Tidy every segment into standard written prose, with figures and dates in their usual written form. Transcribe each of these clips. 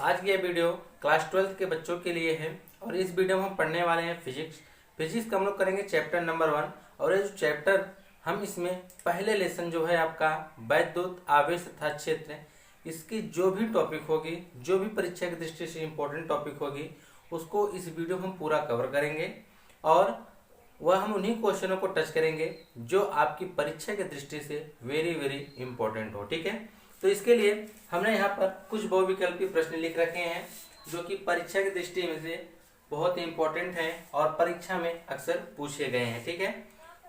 आज की ये वीडियो क्लास 12th के बच्चों के लिए है और इस वीडियो में हम पढ़ने वाले हैं फिजिक्स का हम लोग करेंगे चैप्टर नंबर 1। और ये जो चैप्टर हम इसमें पहले लेसन जो है आपका वैद्युत आवेश तथा क्षेत्र, इसकी जो भी टॉपिक होगी, जो भी परीक्षा की दृष्टि से इम्पोर्टेंट टॉपिक होगी, उसको इस वीडियो में हम पूरा कवर करेंगे और वह हम उन्हीं क्वेश्चनों को टच करेंगे जो आपकी परीक्षा की दृष्टि से वेरी वेरी इंपॉर्टेंट हो। ठीक है, तो इसके लिए हमने यहाँ पर कुछ बहुविकल्पी प्रश्न लिख रखे हैं जो कि परीक्षा की दृष्टि में से बहुत ही इंपॉर्टेंट हैं और परीक्षा में अक्सर पूछे गए हैं। ठीक है,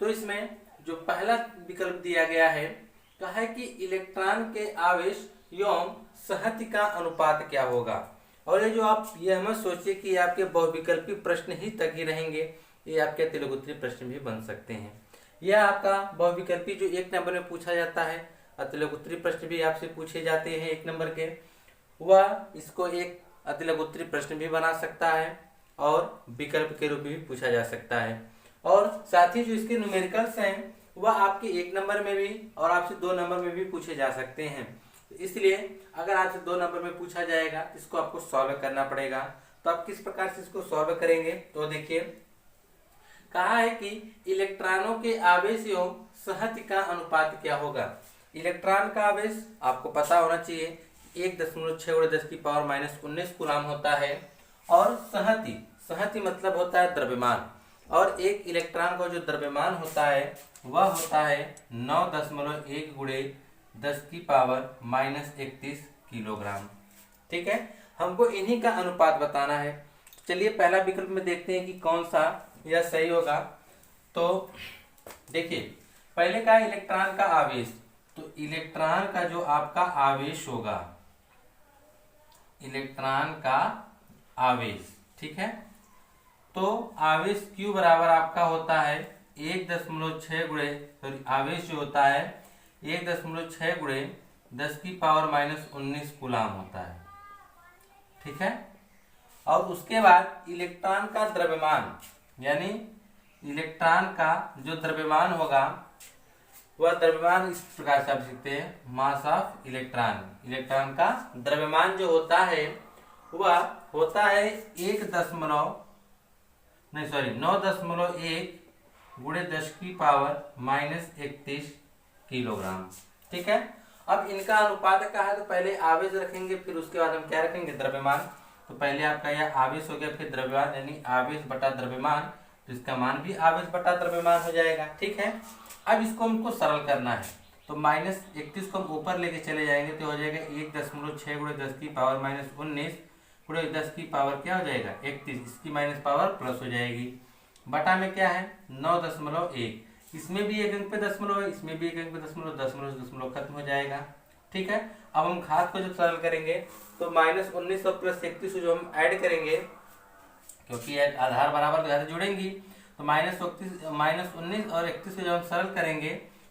तो इसमें जो पहला विकल्प दिया गया है, कहा है कि इलेक्ट्रॉन के आवेश एवं संहति का अनुपात क्या होगा। और ये जो आप ये मत सोचिए कि आपके बहुविकल्पी प्रश्न ही तक ही रहेंगे, ये आपके तिलगुत्तरी प्रश्न भी बन सकते हैं। यह आपका बहुविकल्पी जो 1 नंबर में पूछा जाता है, अतिलघुत्तरी प्रश्न भी आपसे पूछे जाते हैं 1 नंबर के, वह इसको एक अतिलघुत्तरी प्रश्न भी बना सकता है और विकल्प के रूप में भी पूछा जा सकता है। और साथ ही जो इसके न्यूमेरिकल्स हैं वह आपके 1 नंबर में भी और आपसे 2 नंबर में भी पूछे जा सकते हैं। इसलिए अगर आपसे 2 नंबर में पूछा जाएगा, इसको आपको सॉल्व करना पड़ेगा। तो आप किस प्रकार से इसको सॉल्व करेंगे, तो देखिए कहा है कि इलेक्ट्रॉनों के आवेश एवं संहति का अनुपात क्या होगा। इलेक्ट्रॉन का आवेश आपको पता होना चाहिए 1.6×10⁻⁻19 कूलम होता है और संहति मतलब होता है द्रव्यमान, और एक इलेक्ट्रॉन का जो द्रव्यमान होता है वह होता है 9.1×10⁻31 किलोग्राम। ठीक है, हमको इन्हीं का अनुपात बताना है। चलिए पहला विकल्प में देखते हैं कि कौन सा यह सही होगा। तो देखिए पहले का इलेक्ट्रॉन का आवेश, तो इलेक्ट्रॉन का जो आपका आवेश होगा, इलेक्ट्रॉन का आवेश, ठीक है, तो आवेश Q बराबर आपका होता है 1.6 आवेश जो होता है 1.6×10⁻⁻19 कूलम होता है। ठीक है, और उसके बाद इलेक्ट्रॉन का द्रव्यमान, यानी इलेक्ट्रॉन का जो द्रव्यमान होगा वह द्रव्यमान इस प्रकार से आप लिखते हैं, मास ऑफ इलेक्ट्रॉन। इलेक्ट्रॉन का द्रव्यमान जो होता है वह होता है 9.1×10⁻31 किलोग्राम। ठीक है, अब इनका अनुपात का है तो पहले आवेश रखेंगे, फिर उसके बाद हम क्या रखेंगे, द्रव्यमान। तो पहले आपका यह आवेश हो गया, फिर द्रव्यमान, यानी आवेश बटा द्रव्यमान, तो इसका मान भी आवेश बटा द्रव्यमान हो जाएगा। ठीक है, अब इसको हमको सरल करना है, तो -31 को हम ऊपर लेके चले जाएंगे तो हो जाएगा 1.6×10⁻⁻19 क्या हो जाएगा 31, इसकी माइनस पावर प्लस हो जाएगी, बटा में क्या है 9.1, इसमें भी 1 अंक पे दशमलव है, इसमें भी 1 अंक पे दशमलव, दशमलव खत्म हो जाएगा। ठीक है, अब हम घात को जब सरल करेंगे तो -19 और +31 जो हम ऐड करेंगे, क्योंकि आधार बराबर घात जुड़ेंगी, तो -19 और 31 को जब हम सरल करेंगे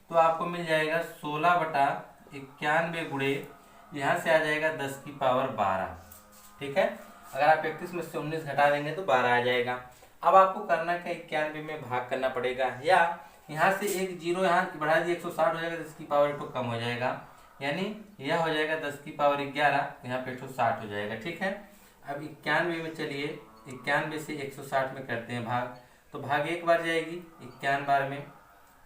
तो आपको मिल जाएगा 16/91 गुणे, यहाँ से आ जाएगा 10⁻12। ठीक है, अगर आप 31 में से 19 घटा देंगे तो 12 आ जाएगा। अब आपको करना क्या, 91 में भाग करना पड़ेगा, या यहाँ से एक जीरो यहाँ बढ़ा दिए 160 हो जाएगा, 10⁻1 तो कम हो जाएगा, यानी यह हो जाएगा 10⁻11, यहाँ पे 160 हो जाएगा। ठीक है, अब 91 में चलिए 91 से 160 में करते हैं भाग, तो भाग 1 बार जाएगी 51 बार में,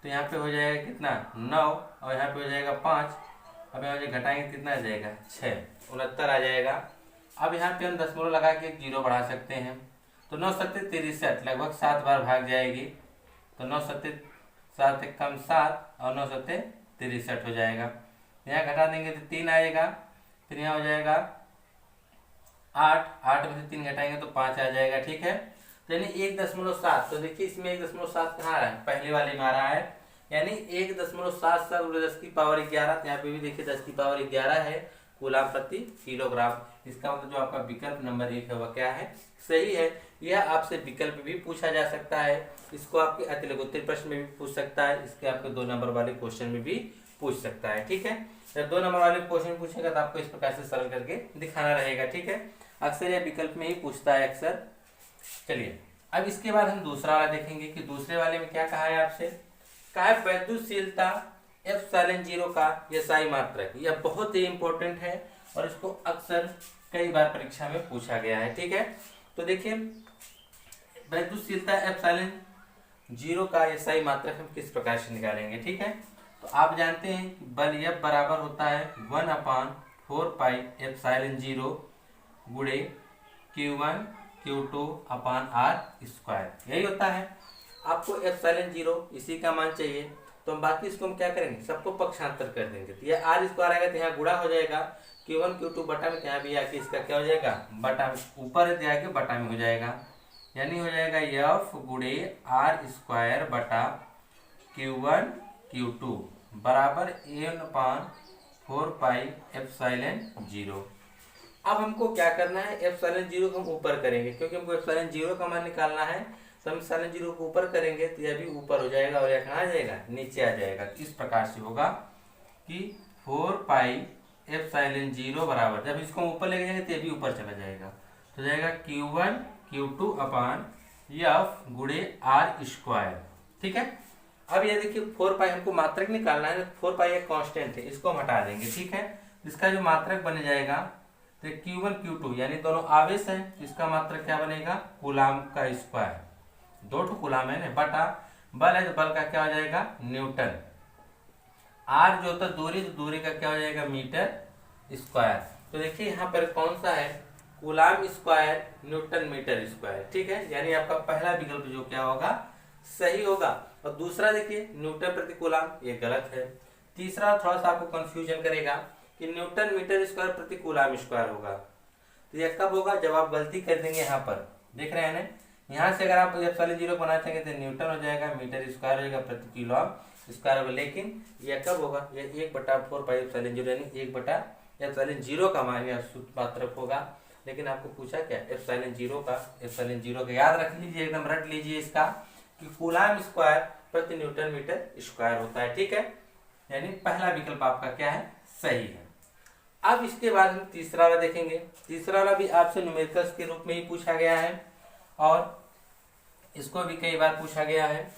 तो यहाँ पे हो जाएगा कितना 9 और यहाँ पे हो जाएगा 5, अब यहाँ से घटाएंगे कितना आ जाएगा 6, 69 आ जाएगा। अब यहाँ पे हम दशमलव लगा के 0 बढ़ा सकते हैं, तो 9×7=63, लगभग 7 बार भाग जाएगी, तो 9×7=7 और 9×7=63 हो जाएगा। यहाँ घटा देंगे तो 3 आएगा, फिर यहाँ हो जाएगा 8 में से 3 घटाएंगे तो 5 आ जाएगा। ठीक है, तो यानी 1.7, तो देखिए इसमें 1.7 कहाँ आ रहा है, पहले वाले में आ रहा है, यानी 1.77×10⁻11, यहाँ पे भी देखिए 10⁻11 है कूलम प्रति किलोग्राम। इसका मतलब जो आपका विकल्प नंबर 1 है वह क्या है, सही है। यह आपसे विकल्प भी पूछा जा सकता है, इसको आपके अतिलघुत्तरी प्रश्न में भी पूछ सकता है, इसके आपके 2 नंबर वाले क्वेश्चन में भी पूछ सकता है। ठीक है, जब 2 नंबर वाले क्वेश्चन पूछेगा तो आपको इस प्रकार से सरल करके दिखाना रहेगा। ठीक है, अक्सर यह विकल्प में ही पूछता है अक्सर। चलिए अब इसके बाद हम दूसरा वाला देखेंगे कि दूसरे वाले में क्या कहा है आपसे, कहा है वैद्युतशीलता एप्सिलॉन 0 का SI मात्रक। यह बहुत ही इंपॉर्टेंट है और इसको अक्सर कई बार परीक्षा में पूछा गया है। ठीक है, तो देखिए वैद्युतशीलता एप्सिलॉन जीरो का एसआई मात्रक हम किस प्रकार से निकालेंगे। ठीक है, तो आप जानते हैं कि बल F बराबर होता है 1/4 एप्सिलॉन जीरो गुणे Q1 Q2 अपान R स्क्वायर, यही होता है। आपको एप्सिलॉन जीरो इसी का मान चाहिए, तो हम बाकी इसको हम क्या करेंगे, सबको पक्षांतर कर देंगे। तो यह R स्क्वायर आएगा तो यहाँ गुणा हो जाएगा, Q1 Q2 बटा में, यहाँ भी आके इसका क्या हो जाएगा, बटा में, ऊपर जाके बटा में हो जाएगा, यानी हो जाएगा F गुणे R स्क्वायर बटा Q1 Q2 बराबर 1/4 एप्सिलॉन जीरो। अब हमको क्या करना है, एप्सिलॉन जीरो को हम ऊपर करेंगे, क्योंकि हमको एप्सिलॉन जीरो का मान निकालना है। तो हम एप्सिलॉन जीरो को ऊपर करेंगे तो यह भी ऊपर हो जाएगा और यह कहाँ आ जाएगा, नीचे आ जाएगा। तो इस प्रकार से होगा कि 4 एप्सिलॉन जीरो बराबर, जब इसको ऊपर लेके जाएंगे तो ये भी ऊपर चला जाएगा, तो जाएगा Q1 Q2 अपान F गुणे R स्क्वायर। ठीक है, अब ये देखिए 4 हमको मात्रक निकालना है, 4 एक कांस्टेंट है, इसको हम हटा देंगे। ठीक है, इसका जो मात्रक बन जाएगा तो Q1 Q2 यानी दोनों आवेश हैं, इसका मात्रक क्या बनेगा, कूलाम का स्क्वायर, 2 कूलाम है ना, बटा बल है तो बल का क्या हो जाएगा, न्यूटन। R जो होता है दूरी, तो दूरी का क्या हो जाएगा, मीटर स्क्वायर। तो देखिए यहाँ पर कौन सा है, coulomb square newton metre square. ठीक है, यानी आपका पहला विकल्प जो क्या होगा, सही होगा। और दूसरा देखिए न्यूटन प्रति कूलाम, ये गलत है। तीसरा थोड़ा सा आपको कंफ्यूजन करेगा कि न्यूटन मीटर स्क्वायर प्रति कूलाम स्क्वायर होगा, तो ये कब होगा, जब आप गलती कर देंगे। यहाँ पर देख रहे हैं ना, यहाँ से अगर आप एप्सिलॉन जीरो बनाना चाहेंगे तो न्यूटन हो जाएगा, मीटर स्क्वायर हो जाएगा, प्रति कूलाम स्क्वायर होगा। लेकिन यह कब होगा, यह 1/4 एप्सिलॉन जीरो यानी 1 एप्सिलॉन जीरो का मान या मात्रक होगा। लेकिन आपको पूछा क्या, एप्सिलॉन जीरो का याद रख लीजिए, एकदम रट लीजिए इसका कि कूलाम स्क्वायर प्रति न्यूटन मीटर स्क्वायर होता है। ठीक है, यानी पहला विकल्प आपका क्या है, सही है। अब इसके बाद हम तीसरा वाला देखेंगे। तीसरा वाला भी आपसे न्यूमेरिकल्स के रूप में ही पूछा गया है और इसको भी कई बार पूछा गया है।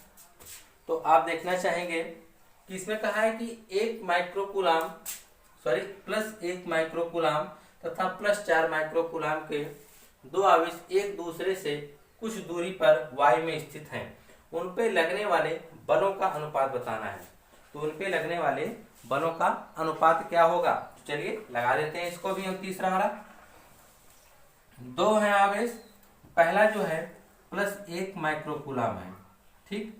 तो आप देखना चाहेंगे कि इसमें कहा है कि +1 माइक्रोकूलाम तथा +4 माइक्रोकूलाम के दो आवेश एक दूसरे से कुछ दूरी पर y में स्थित हैं, उन पे लगने वाले बलों का अनुपात बताना है। तो उन पे लगने वाले बलों का अनुपात क्या होगा, चलिए लगा देते हैं इसको भी हम। तीसरा वाला, 2 है आवेश, पहला जो है +1 माइक्रोकूलाम है, ठीक,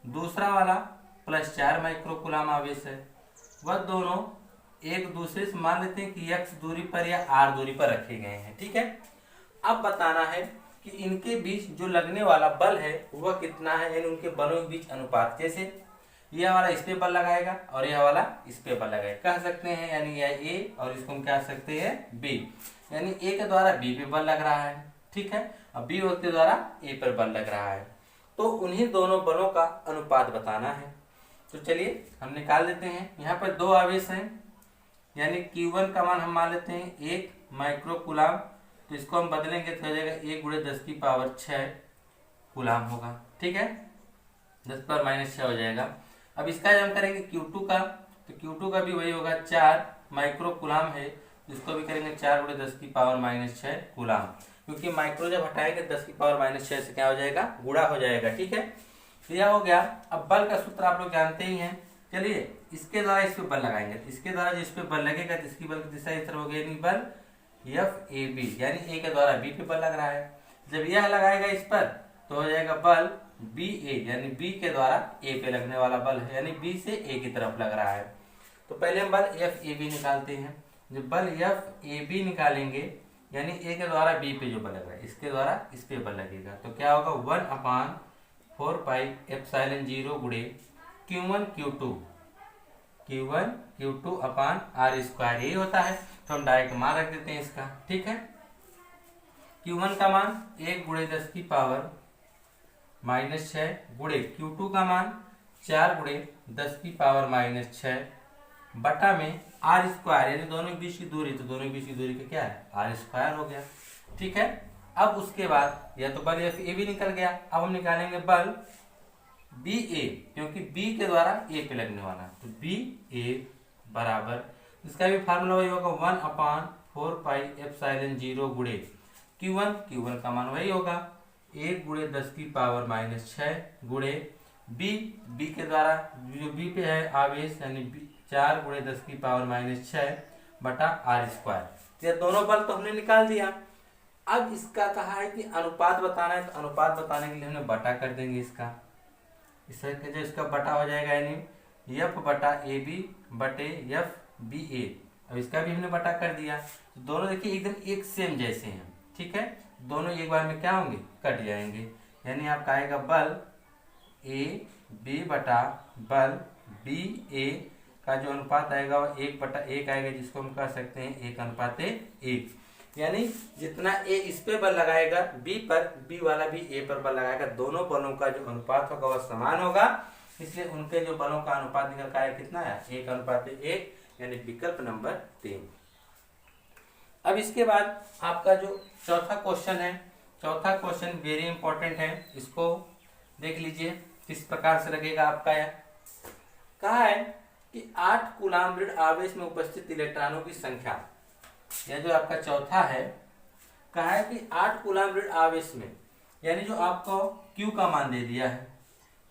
दूसरा वाला +4 माइक्रोकूलाम आवेश है। वह दोनों एक दूसरे से मान लेते हैं कि x दूरी पर या r दूरी पर रखे गए हैं। ठीक है, अब बताना है कि इनके बीच जो लगने वाला बल है वह कितना है, यानी उनके बलों के बीच अनुपात। जैसे यह वाला इस पे बल लगाएगा और यह वाला इस पे बल लगाएगा, कह सकते हैं, यानी यह A और इसको हम कह सकते हैं B, यानी A के द्वारा B पे बल लग रहा है। ठीक है, अब B के द्वारा A पर बल लग रहा है, तो उन्हीं दोनों बलों का अनुपात बताना है। तो चलिए हम निकाल देते हैं। यहाँ पर 2 आवेश हैं, यानी Q1 का मान हम मान लेते हैं 1 माइक्रोकूलाम, तो इसको हम बदलेंगे तो हो जाएगा 1 × 10⁻6 कूलाम होगा। ठीक है, 10⁻⁻6 हो जाएगा। अब इसका जब हम करेंगे Q2 का, तो Q2 का भी वही होगा, 4 माइक्रोकूलाम है, इसको भी करेंगे 4 × 10⁻6 कूलाम, क्योंकि माइक्रो जब हटाएंगे 10⁻6 से क्या हो जाएगा, गुणा हो जाएगा। ठीक है, तो यह हो गया। अब बल का सूत्र आप लोग जानते ही हैं। चलिए इसके द्वारा इस पे बल लगाएंगे, इसके द्वारा जिस पे बल लगेगा तो इसकी बल की दिशा इस तरह हो गई, यानी बल FAB, यानी A के द्वारा B पे बल लग रहा है। जब यह लगाएगा इस पर तो हो जाएगा बल BA, यानी B के द्वारा A पे लगने वाला बल है, यानी B से A की तरफ लग रहा है। तो पहले हम बल FAB निकालते हैं। जब बल FAB निकालेंगे, यानी A के द्वारा B पे जो बल लग रहा है, इसके द्वारा इस पे बल लगेगा, तो क्या होगा, 1/4 एप्सिलॉन जीरो गुणे Q1 Q2 अपान R स्क्वायर, यही होता है। तो हम डायरेक्ट मान रख देते हैं इसका। ठीक है, Q1 का मान 1 × 10⁻6 गुणे Q2 का मान 4 × 10⁻6 बटा में R स्क्वायर, यानी दोनों के बीच की दूरी, तो दोनों के बीच की दूरी का क्या है, R स्क्वायर हो गया। ठीक है, अब उसके बाद यह तो बल FAB निकल गया। अब हम निकालेंगे बल BA, क्योंकि B के द्वारा A पे लगने वाला, तो BA बराबर, इसका भी फार्मूला वही होगा, 4 पाई एप्सिलॉन 0 गुणे Q1 का मान वही होगा 1 गुणे 10 की पावर -6 गुणे बी के द्वारा जो बी पे है आवेश यानी 4 गुणे 10 की पावर -6 बटा r²। ये दोनों बल तो हमने निकाल दिया। अब इसका कहा है कि अनुपात बताना है, तो अनुपात बताने के लिए हमने बटा कर देंगे इसका। इसका जो इसका बटा हो जाएगा यानी F बटा AB बटे FBA। अब इसका भी हमने बटा कर दिया। तो दोनों देखिए एकदम एक सेम जैसे हैं, ठीक है। दोनों एक बार में क्या होंगे, कट जाएंगे। यानी आपका आएगा बल AB बटा बल BA का जो अनुपात आएगा वो 1/1 आएगा, जिसको हम कह सकते हैं 1:1। यानी जितना A इस पे बल लगाएगा B पर, B वाला भी A पर बल लगाएगा। दोनों बलों का जो अनुपात होगा वह समान होगा, इसलिए उनके जो बलों का अनुपात निकल का है कितना है 1:1, यानी विकल्प नंबर 3। अब इसके बाद आपका जो चौथा क्वेश्चन है, चौथा क्वेश्चन वेरी इंपॉर्टेंट है, इसको देख लीजिए किस प्रकार से लगेगा आपका। यह कहा है कि 8 कूलाम ऋण आवेश में उपस्थित इलेक्ट्रॉनों की संख्या, यह जो आपका चौथा है, कहा है कि 8 कूलाम ऋण आवेश में, यानी जो आपको Q का मान दे दिया है,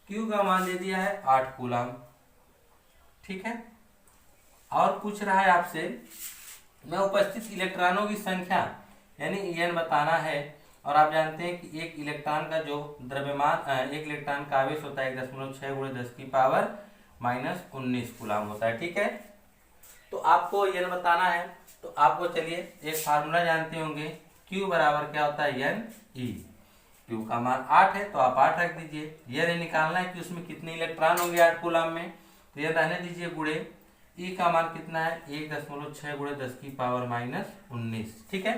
Q का मान दे दिया है 8 कूलाम, ठीक है। और पूछ रहा है आपसे में उपस्थित इलेक्ट्रॉनों की संख्या यानी N बताना है। और आप जानते हैं कि एक इलेक्ट्रॉन का जो द्रव्यमान, एक इलेक्ट्रॉन का आवेश होता है 1.6 गुणे 10 की पावर -19 कूलाम होता है, ठीक है। तो आपको N बताना है, तो आपको चलिए एक फार्मूला जानते होंगे, Q बराबर क्या होता है NE। Q का मान 8 है तो आप 8 रख दीजिए। यह निकालना है कि उसमें कितने इलेक्ट्रॉन होंगे 8 कूलाम में, तो यह रहने दीजिए गुणे E का मान कितना है 1.6 गुणे 10 की पावर -19, ठीक है।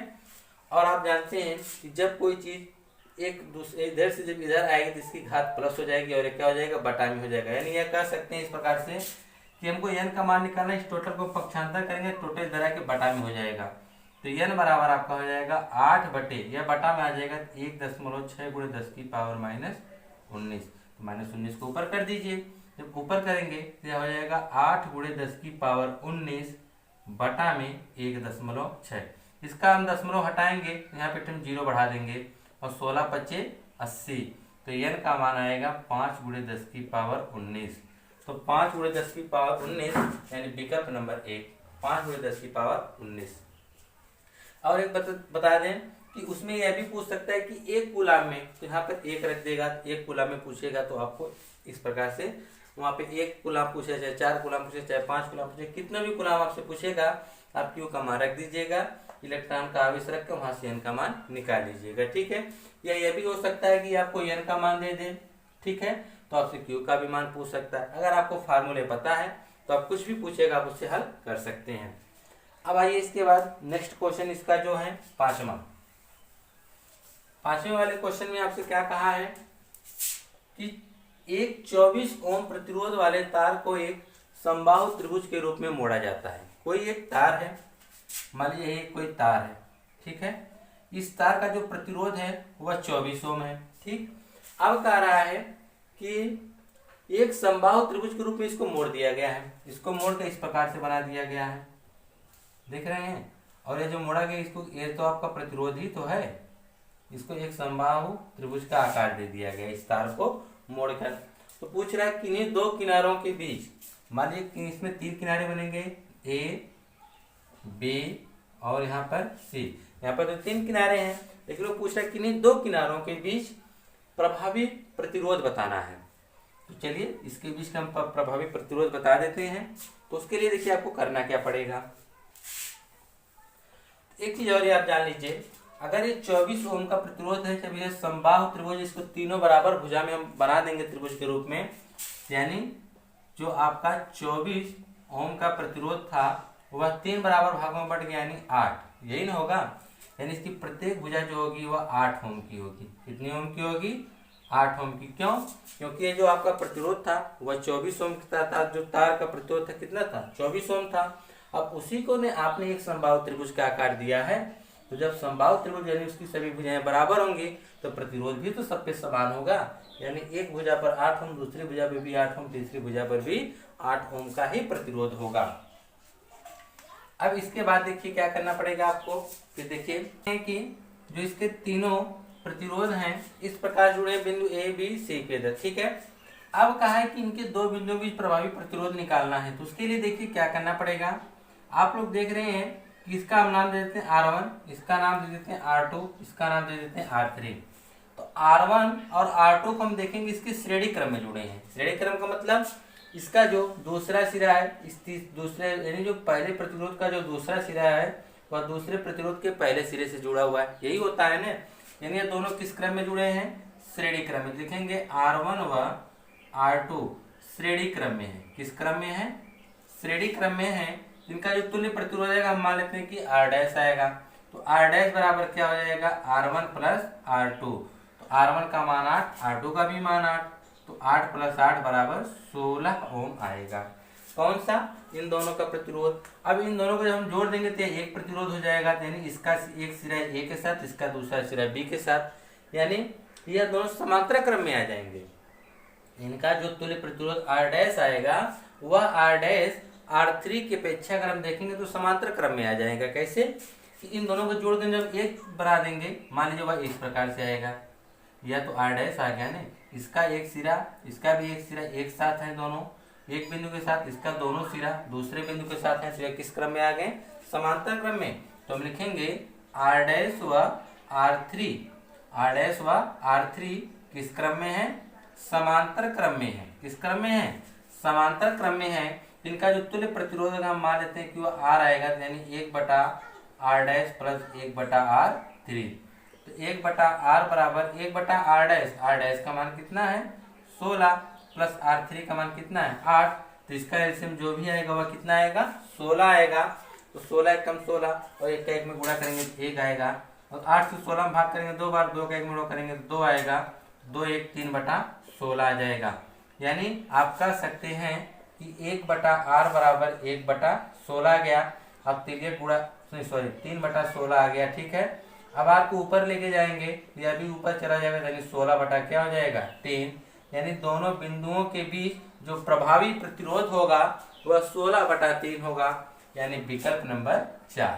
और आप जानते हैं कि जब कोई चीज एक दूसरे इधर से जब इधर आएगी तो इसकी घात प्लस हो जाएगी और क्या हो जाएगा बटा में हो जाएगा। यानी यह कह सकते हैं इस प्रकार से कि हमको n का मान निकालना है, इस टोटल को पक्षांतर करेंगे टोटल इधर के बटा में हो जाएगा। तो n बराबर आपका हो जाएगा 8 बटे, यह बटा में आ जाएगा 1.6 गुणे 10 की पावर -19। तो -19 को ऊपर कर दीजिए, जब ऊपर करेंगे तो यह हो जाएगा 8 गुणे 10 की पावर 19 बटा में 1.6। इसका हम दशमलव हटाएंगे, यहाँ पे हम 0 बढ़ा देंगे और 16×5 = 80। तो n का मान आएगा 5 गुणे 10 की पावर 19। तो 5 गुणे 10 की पावर 19 यानी विकल्प नंबर 1, 5 गुणे 10 की पावर 19। और एक बता दें कि उसमें यह भी पूछ सकता है कि 1 कूलाम में, तो यहाँ पर 1 रख देगा। 1 कूलाम में पूछेगा तो आपको इस प्रकार से वहाँ पे 1 कूलाम पूछे, चाहे 4 कूलाम पूछे, चाहे 5 कूलाम पूछे, कितना भी कूलाम आपसे पूछेगा आप Q का मान रख दीजिएगा, इलेक्ट्रॉन का आवेश रख कर वहां से n का मान निकाल लीजिएगा, ठीक है। या यह भी हो सकता है कि आपको n का मान दे दे, ठीक है, तो आपसे Q का भी मान पूछ सकता है। अगर आपको फार्मूले पता है तो आप कुछ भी पूछेगा आप उससे हल कर सकते हैं। अब आइए इसके बाद नेक्स्ट क्वेश्चन इसका जो है पांचवें वाले क्वेश्चन में आपसे क्या कहा है कि एक 24 ओम प्रतिरोध वाले तार को एक समबाहु त्रिभुज के रूप में मोड़ा जाता है। कोई एक तार है, मान लीजिए ये कोई तार है, ठीक है। इस तार का जो प्रतिरोध है वह 24 ओम है, ठीक। अब कह रहा है कि एक समबाहु त्रिभुज के रूप में इसको मोड़ दिया गया है। इसको मोड़ कर इस प्रकार से बना दिया गया है, देख रहे हैं। और ये जो मोड़ा गया इसको, ये तो आपका प्रतिरोध ही तो है, इसको एक समबाहु त्रिभुज का आकार दे दिया गया इस तार को मोड़कर। तो पूछ रहा है किन्हीं 2 किनारों के बीच, मान लीजिए इसमें 3 किनारे बनेंगे A, B और यहाँ पर C। यहाँ पर तो 3 किनारे हैं, लेकिन वो पूछ रहा है किन्हीं 2 किनारों के बीच प्रभावी प्रतिरोध बताना है। तो चलिए इसके बीच का हम प्रभावी प्रतिरोध बता देते हैं। तो उसके लिए देखिए आपको करना क्या पड़ेगा। एक चीज और ये आप जान लीजिए, अगर ये 24 ओम का प्रतिरोध है, जब ये समबाहु त्रिभुज, इसको तीनों बराबर भुजा में हम बना देंगे त्रिभुज के रूप में, यानी जो आपका 24 ओम का प्रतिरोध था वह 3 बराबर भागों में बट गया, यानी 8, यही ना होगा। यानी इसकी प्रत्येक भुजा जो होगी वह 8 ओम की होगी। कितनी ओम की होगी? 8 ओम की। क्यों? क्योंकि ये जो आपका प्रतिरोध था वह 24 ओम था, जो तार का प्रतिरोध था कितना था? 24 ओम था। अब उसी को ने आपने एक समबाहु त्रिभुज का आकार दिया है, तो जब समबाहु त्रिभुज यानी उसकी सभी भुजाएं बराबर होंगी तो प्रतिरोध भी तो सब पे समान होगा। यानी एक भुजा पर 8 ओम, दूसरी भुजा पर भी 8 ओम, तीसरी भुजा पर भी 8 ओम का ही प्रतिरोध होगा। अब इसके बाद देखिए क्या करना पड़ेगा आपको, फिर देखिए कि जो इसके तीनों प्रतिरोध हैं इस प्रकार जुड़े हैं बिंदु ए बी सी के इधर, ठीक है। अब कहा है कि इनके दो बिंदुओं के बीच प्रभावी प्रतिरोध निकालना है, तो उसके लिए देखिए क्या करना पड़ेगा। आप लोग देख रहे हैं कि इसका हम नाम दे देते हैं R1, इसका नाम दे देते हैं R2, इसका नाम दे देते हैं R3। तो R1 और R2 को हम देखेंगे इसके श्रेणी क्रम में जुड़े हैं। श्रेणी क्रम का मतलब इसका जो दूसरा सिरा है इस दूसरे यानी जो पहले प्रतिरोध का जो दूसरा सिरा है वह दूसरे प्रतिरोध के पहले सिरे से जुड़ा हुआ है, यही होता है ना। यानी ये दोनों किस क्रम में जुड़े हैं, श्रेणी क्रम में। लिखेंगे R1 व R2 श्रेणी क्रम में है। किस क्रम में है, श्रेणी क्रम में है। इनका जो तुल्य प्रतिरोध आएगा हम मान लेते हैं कि R डैश आएगा, तो R डैश बराबर क्या हो जाएगा, R1 प्लस R2। तो R1 का मान 8, R2 का भी मान 8, तो 8 प्लस 8 बराबर 16 ओम आएगा। कौन सा, इन दोनों का प्रतिरोध। अब इन दोनों को जब हम जोड़ देंगे तो एक प्रतिरोध हो जाएगा, यानी इसका एक सिरा ए के साथ, इसका दूसरा सिरा बी के साथ, यानी यह दोनों समांतर क्रम में आ जाएंगे। इनका जो तुल्य प्रतिरोध R डैश आएगा वह R डैश R3 की अपेक्षा अगर हम देखेंगे तो समांतर क्रम में आ जाएगा। कैसे, कि इन दोनों को जोड़ के जब एक बना देंगे, मान लीजिए वह इस प्रकार से आएगा, यह तो R डैश आ गया ना, इसका एक सिरा इसका भी एक सिरा एक साथ है, दोनों एक बिंदु के साथ, इसका दोनों सिरा दूसरे बिंदु के साथ है, तो यह किस क्रम में आ गए, समांतर क्रम में। तो हम लिखेंगे R डैश व R3, R डैश व R3 किस क्रम में है, समांतर क्रम में है। किस क्रम में है, समांतर क्रम में है। इनका जो तुल्य प्रतिरोध हम मान लेते हैं कि वह R आएगा, यानी 1/R डैश प्लस 1/R3। तो 1/R बराबर 1/R डैश का मान कितना है 16 प्लस R3 का मान कितना है 8। तो इसका एलसीएम जो भी आएगा वह कितना आएगा 16 आएगा। तो 16 एकम 16 और 1 का 1 में गुणा करेंगे तो 1 आएगा, और 8 से 16 में भाग करेंगे 2 बार, 2 का 1 में गुणा करेंगे तो 2 आएगा, 2 1 3/16 आ जाएगा। यानी आप कह सकते हैं कि 1/R बराबर 1/16 गया। अब तिर्यक गुणा 3/16 आ गया, ठीक है। अब R को ऊपर लेके जाएंगे, यह भी ऊपर चला जाएगा, यानी 16 बटा क्या हो जाएगा 3। यानी दोनों बिंदुओं के बीच जो प्रभावी प्रतिरोध होगा वह 16/3 होगा, यानी विकल्प नंबर 4।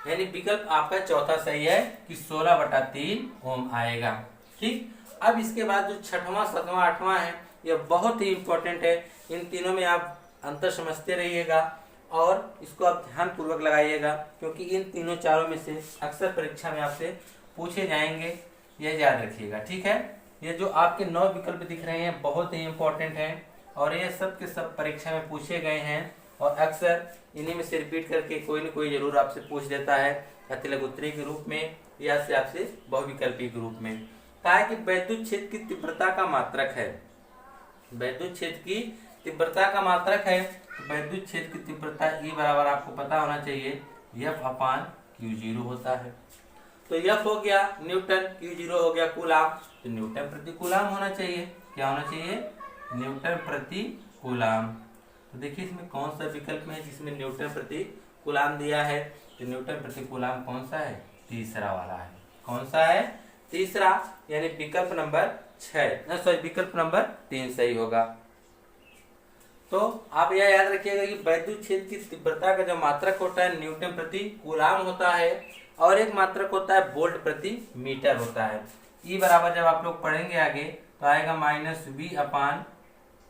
यानी विकल्प आपका चौथा सही है कि 16/3 ओम आएगा, ठीक। अब इसके बाद जो छठवां सातवां आठवां है यह बहुत ही इंपॉर्टेंट है। इन तीनों में आप अंतर समझते रहिएगा और इसको आप ध्यान पूर्वक लगाइएगा, क्योंकि इन तीनों चारों में से अक्सर परीक्षा में आपसे पूछे जाएंगे, यह याद रखिएगा, ठीक है। ये जो आपके 9 विकल्प दिख रहे हैं बहुत ही इंपॉर्टेंट हैं और ये सब के सब परीक्षा में पूछे गए हैं और अक्सर इन्हीं में से रिपीट करके कोई न कोई जरूर आपसे पूछ देता है, अतिलघुत्तरीय के रूप में या से आपसे बहुविकल्पीय के रूप में। कहा है कि वैद्युत क्षेत्र की तीव्रता का मात्रक है, वैद्युत क्षेत्र की तीव्रता का मात्रक है। तो वैद्युत क्षेत्र की तीव्रता E बराबर आपको पता होना चाहिए F/Q0 होता है। तो F हो गया न्यूटन, Q0 हो गया कूलाम, तो न्यूटन प्रति कूलाम होना चाहिए। क्या होना चाहिए, न्यूटन प्रति कूलाम। तो देखिए इसमें कौन सा विकल्प में है जिसमें न्यूटन प्रति कूलाम दिया है, तो न्यूटन प्रति कूलाम कौन सा है, तीसरा वाला है। कौन सा है, तीसरा, यानी विकल्प नंबर 6 विकल्प नंबर 3 सही होगा। तो आप यह याद रखिएगा कि वैद्युत क्षेत्र की तीव्रता का जो मात्रक होता है न्यूटन प्रति कूलाम होता है और एक मात्रक होता है वोल्ट प्रति मीटर होता है। E बराबर जब आप लोग पढ़ेंगे आगे तो आएगा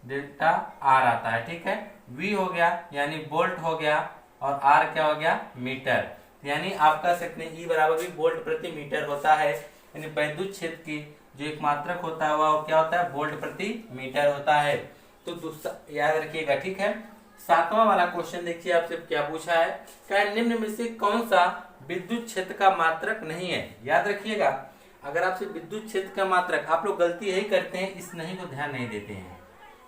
-V/Δr आता है, ठीक है। V हो गया यानी वोल्ट हो गया और R क्या हो गया, मीटर। यानी आप कह सकते हैं E बराबर भी वोल्ट प्रति मीटर होता है। यानी वैद्युत क्षेत्र की जो एक मात्रक होता है वह क्या होता है, वोल्ट प्रति मीटर होता है। तो दूसरा याद रखिएगा, ठीक है। सातवां वाला क्वेश्चन देखिए आपसे क्या पूछा है, क्या निम्न में से कौन सा विद्युत क्षेत्र का मात्रक नहीं है। याद रखिएगा, अगर आपसे विद्युत क्षेत्र का मात्रक, आप लोग गलती यही करते हैं, इस नहीं को ध्यान नहीं देते हैं,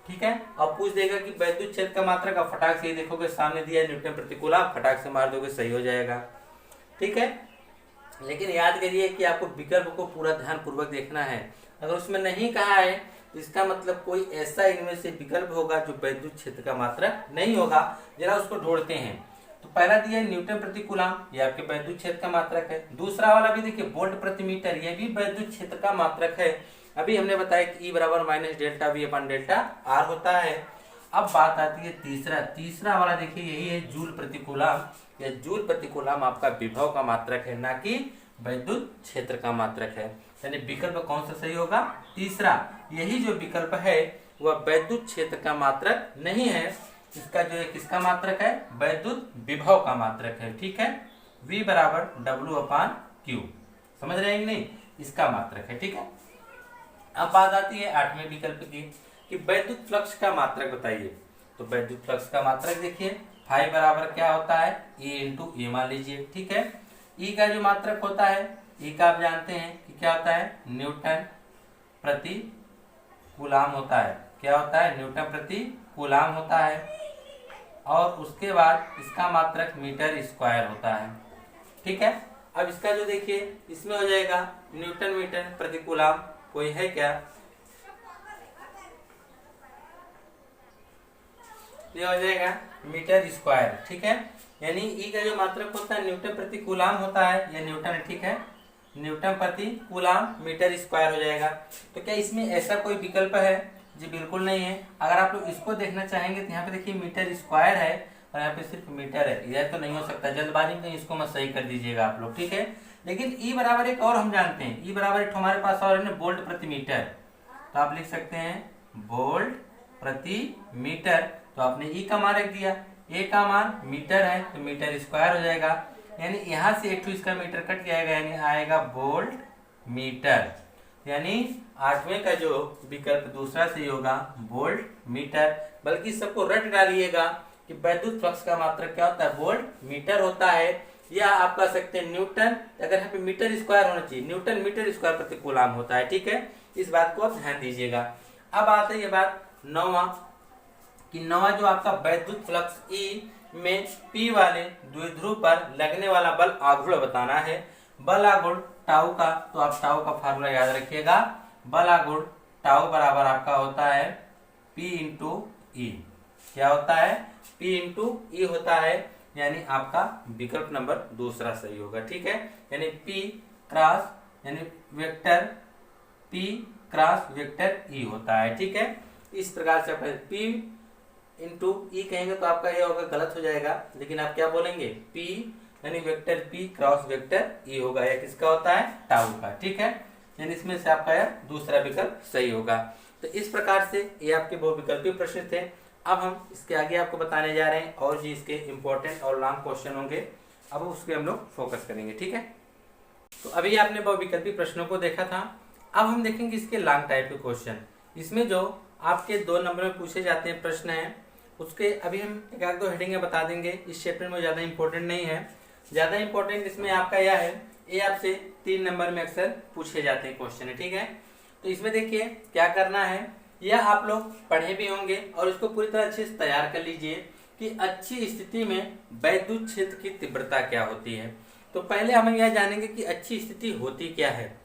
ठीक है। अब पूछ देगा कि वैद्युत क्षेत्र का मात्रक, आप फटाक से ही देखोगे सामने दिया है न्यूटन प्रति कूलाम, फटाक से मार दोगे सही हो जाएगा, ठीक है। लेकिन याद करिए कि आपको विकल्प को पूरा ध्यान पूर्वक देखना है। अगर उसमें नहीं कहा है तो इसका मतलब कोई ऐसा इनमें से विकल्प होगा जो वैद्युत क्षेत्र का मात्रक नहीं होगा। जरा उसको ढूंढते हैं। तो पहला दिया न्यूटन प्रति कूलाम, ये आपके वैद्युत क्षेत्र का मात्रक है। दूसरा वाला भी देखिए वोल्ट प्रति मीटर, ये भी वैद्युत क्षेत्र का मात्रक है। अभी हमने बताया कि E बराबर -ΔV/ΔR होता है। अब बात आती है तीसरा वाला, देखिए यही है जूल प्रति कूलम। या जूल प्रति कूलम आपका विभव का मात्रक है, ना कि वैद्युत क्षेत्र का मात्रक है। यानी विकल्प कौन सा सही होगा? तीसरा। यही जो विकल्प है वह वैद्युत क्षेत्र का मात्रक नहीं है, इसका जो है किसका मात्रक है? वैद्युत विभव का मात्रक है। ठीक है, V बराबर W/Q, समझ रहे हैं कि नहीं? इसका मात्रक है। ठीक है, अब बात आती है 8वें विकल्प की कि वैद्युत फ्लक्स का मात्रक बताइए। तो वैद्युत फ्लक्स का मात्रक देखिए, फाई बराबर क्या होता है? E इंटू E मान लीजिए। ठीक है, E का जो मात्रक होता है, E का आप जानते हैं कि क्या होता है? न्यूटन प्रति कूलाम होता है। क्या होता है? न्यूटन प्रति कूलाम होता है। और उसके बाद इसका मात्रक मीटर स्क्वायर होता है। ठीक है, अब इसका जो देखिए इसमें हो जाएगा न्यूटन मीटर प्रति कूलाम, कोई है क्या? ये हो जाएगा मीटर स्क्वायर। ठीक है, यानी ई का जो मात्रक होता है न्यूटन प्रति कूलाम होता है, ये न्यूटन है। ठीक है, न्यूटन प्रति कूलाम मीटर स्क्वायर हो जाएगा। तो क्या इसमें ऐसा कोई विकल्प है? जी बिल्कुल नहीं है। अगर आप लोग इसको देखना चाहेंगे तो यहाँ पे देखिए मीटर स्क्वायर है और यहाँ पे सिर्फ मीटर है, यह तो नहीं हो सकता। जल्दबाजी में इसको मत सही कर दीजिएगा आप लोग। ठीक है, लेकिन ई बराबर एक और हम जानते हैं, ई बराबर एक हमारे पास और है ना, वोल्ट प्रति मीटर। तो आप लिख सकते हैं वोल्ट प्रति मीटर। तो आपने ई का मान रख दिया, ए का मान मीटर है तो मीटर स्क्वायर हो जाएगा। यानी यहाँ से एक इसका मीटर कट जाएगा, यानी आएगा वोल्ट मीटर। यानी 8वें का जो विकल्प दूसरा सही होगा वोल्ट मीटर। बल्कि सबको रट डालिएगा कि वैद्युत फ्लक्स का मात्रक क्या होता है? वोल्ट मीटर होता है, या आप कह सकते हैं न्यूटन। अगर यहाँ पे मीटर स्क्वायर होना चाहिए, न्यूटन मीटर स्क्वायर प्रति कूलाम होता है। ठीक है, इस बात को आप ध्यान दीजिएगा। अब आते हैं ये बात 9वां कि 9वां जो आपका वैद्युत फ्लक्स E में P वाले द्विध्रुव पर लगने वाला बल आघूर्ण बताना है। बल आघूर्ण टाउ का, तो आप टाउ का फार्मूला याद रखिएगा। बल आघूर्ण टाउ बराबर आपका होता है P इंटू E। क्या होता है? P इंटू E होता है। यानी आपका विकल्प नंबर दूसरा सही होगा। ठीक है, यानी P क्रॉस यानी vector P cross vector E होता है। ठीक है, इस प्रकार से आप P इंटू E कहेंगे तो आपका ये होगा, गलत हो जाएगा। लेकिन आप क्या बोलेंगे? P यानी vector P cross vector E होगा। यह किसका होता है? टाउ का। ठीक है, यानी इसमें से आपका यह दूसरा विकल्प सही होगा। तो इस प्रकार से ये आपके बहुविकल्पीय प्रश्न थे। अब हम इसके आगे आपको बताने जा रहे हैं और जी इसके इम्पोर्टेंट और लॉन्ग क्वेश्चन होंगे, अब उसके हम लोग फोकस करेंगे। ठीक है, तो अभी आपने बहुविकल्पीय प्रश्नों को देखा था, अब हम देखेंगे इसके लॉन्ग टाइप के क्वेश्चन। इसमें जो आपके 2 नंबर में पूछे जाते हैं प्रश्न हैं, उसके अभी हम एक दो हेडिंगें बता देंगे। इस चैप्टर में ज़्यादा इंपॉर्टेंट नहीं है। ज़्यादा इंपॉर्टेंट इसमें आपका यह है, ये आपसे 3 नंबर में अक्सर पूछे जाते हैं क्वेश्चन है। ठीक है, तो इसमें देखिए क्या करना है, यह आप लोग पढ़े भी होंगे और इसको पूरी तरह अच्छे से तैयार कर लीजिए कि अच्छी स्थिति में वैद्युत क्षेत्र की तीव्रता क्या होती है। तो पहले हम यह जानेंगे कि अच्छी स्थिति होती क्या है।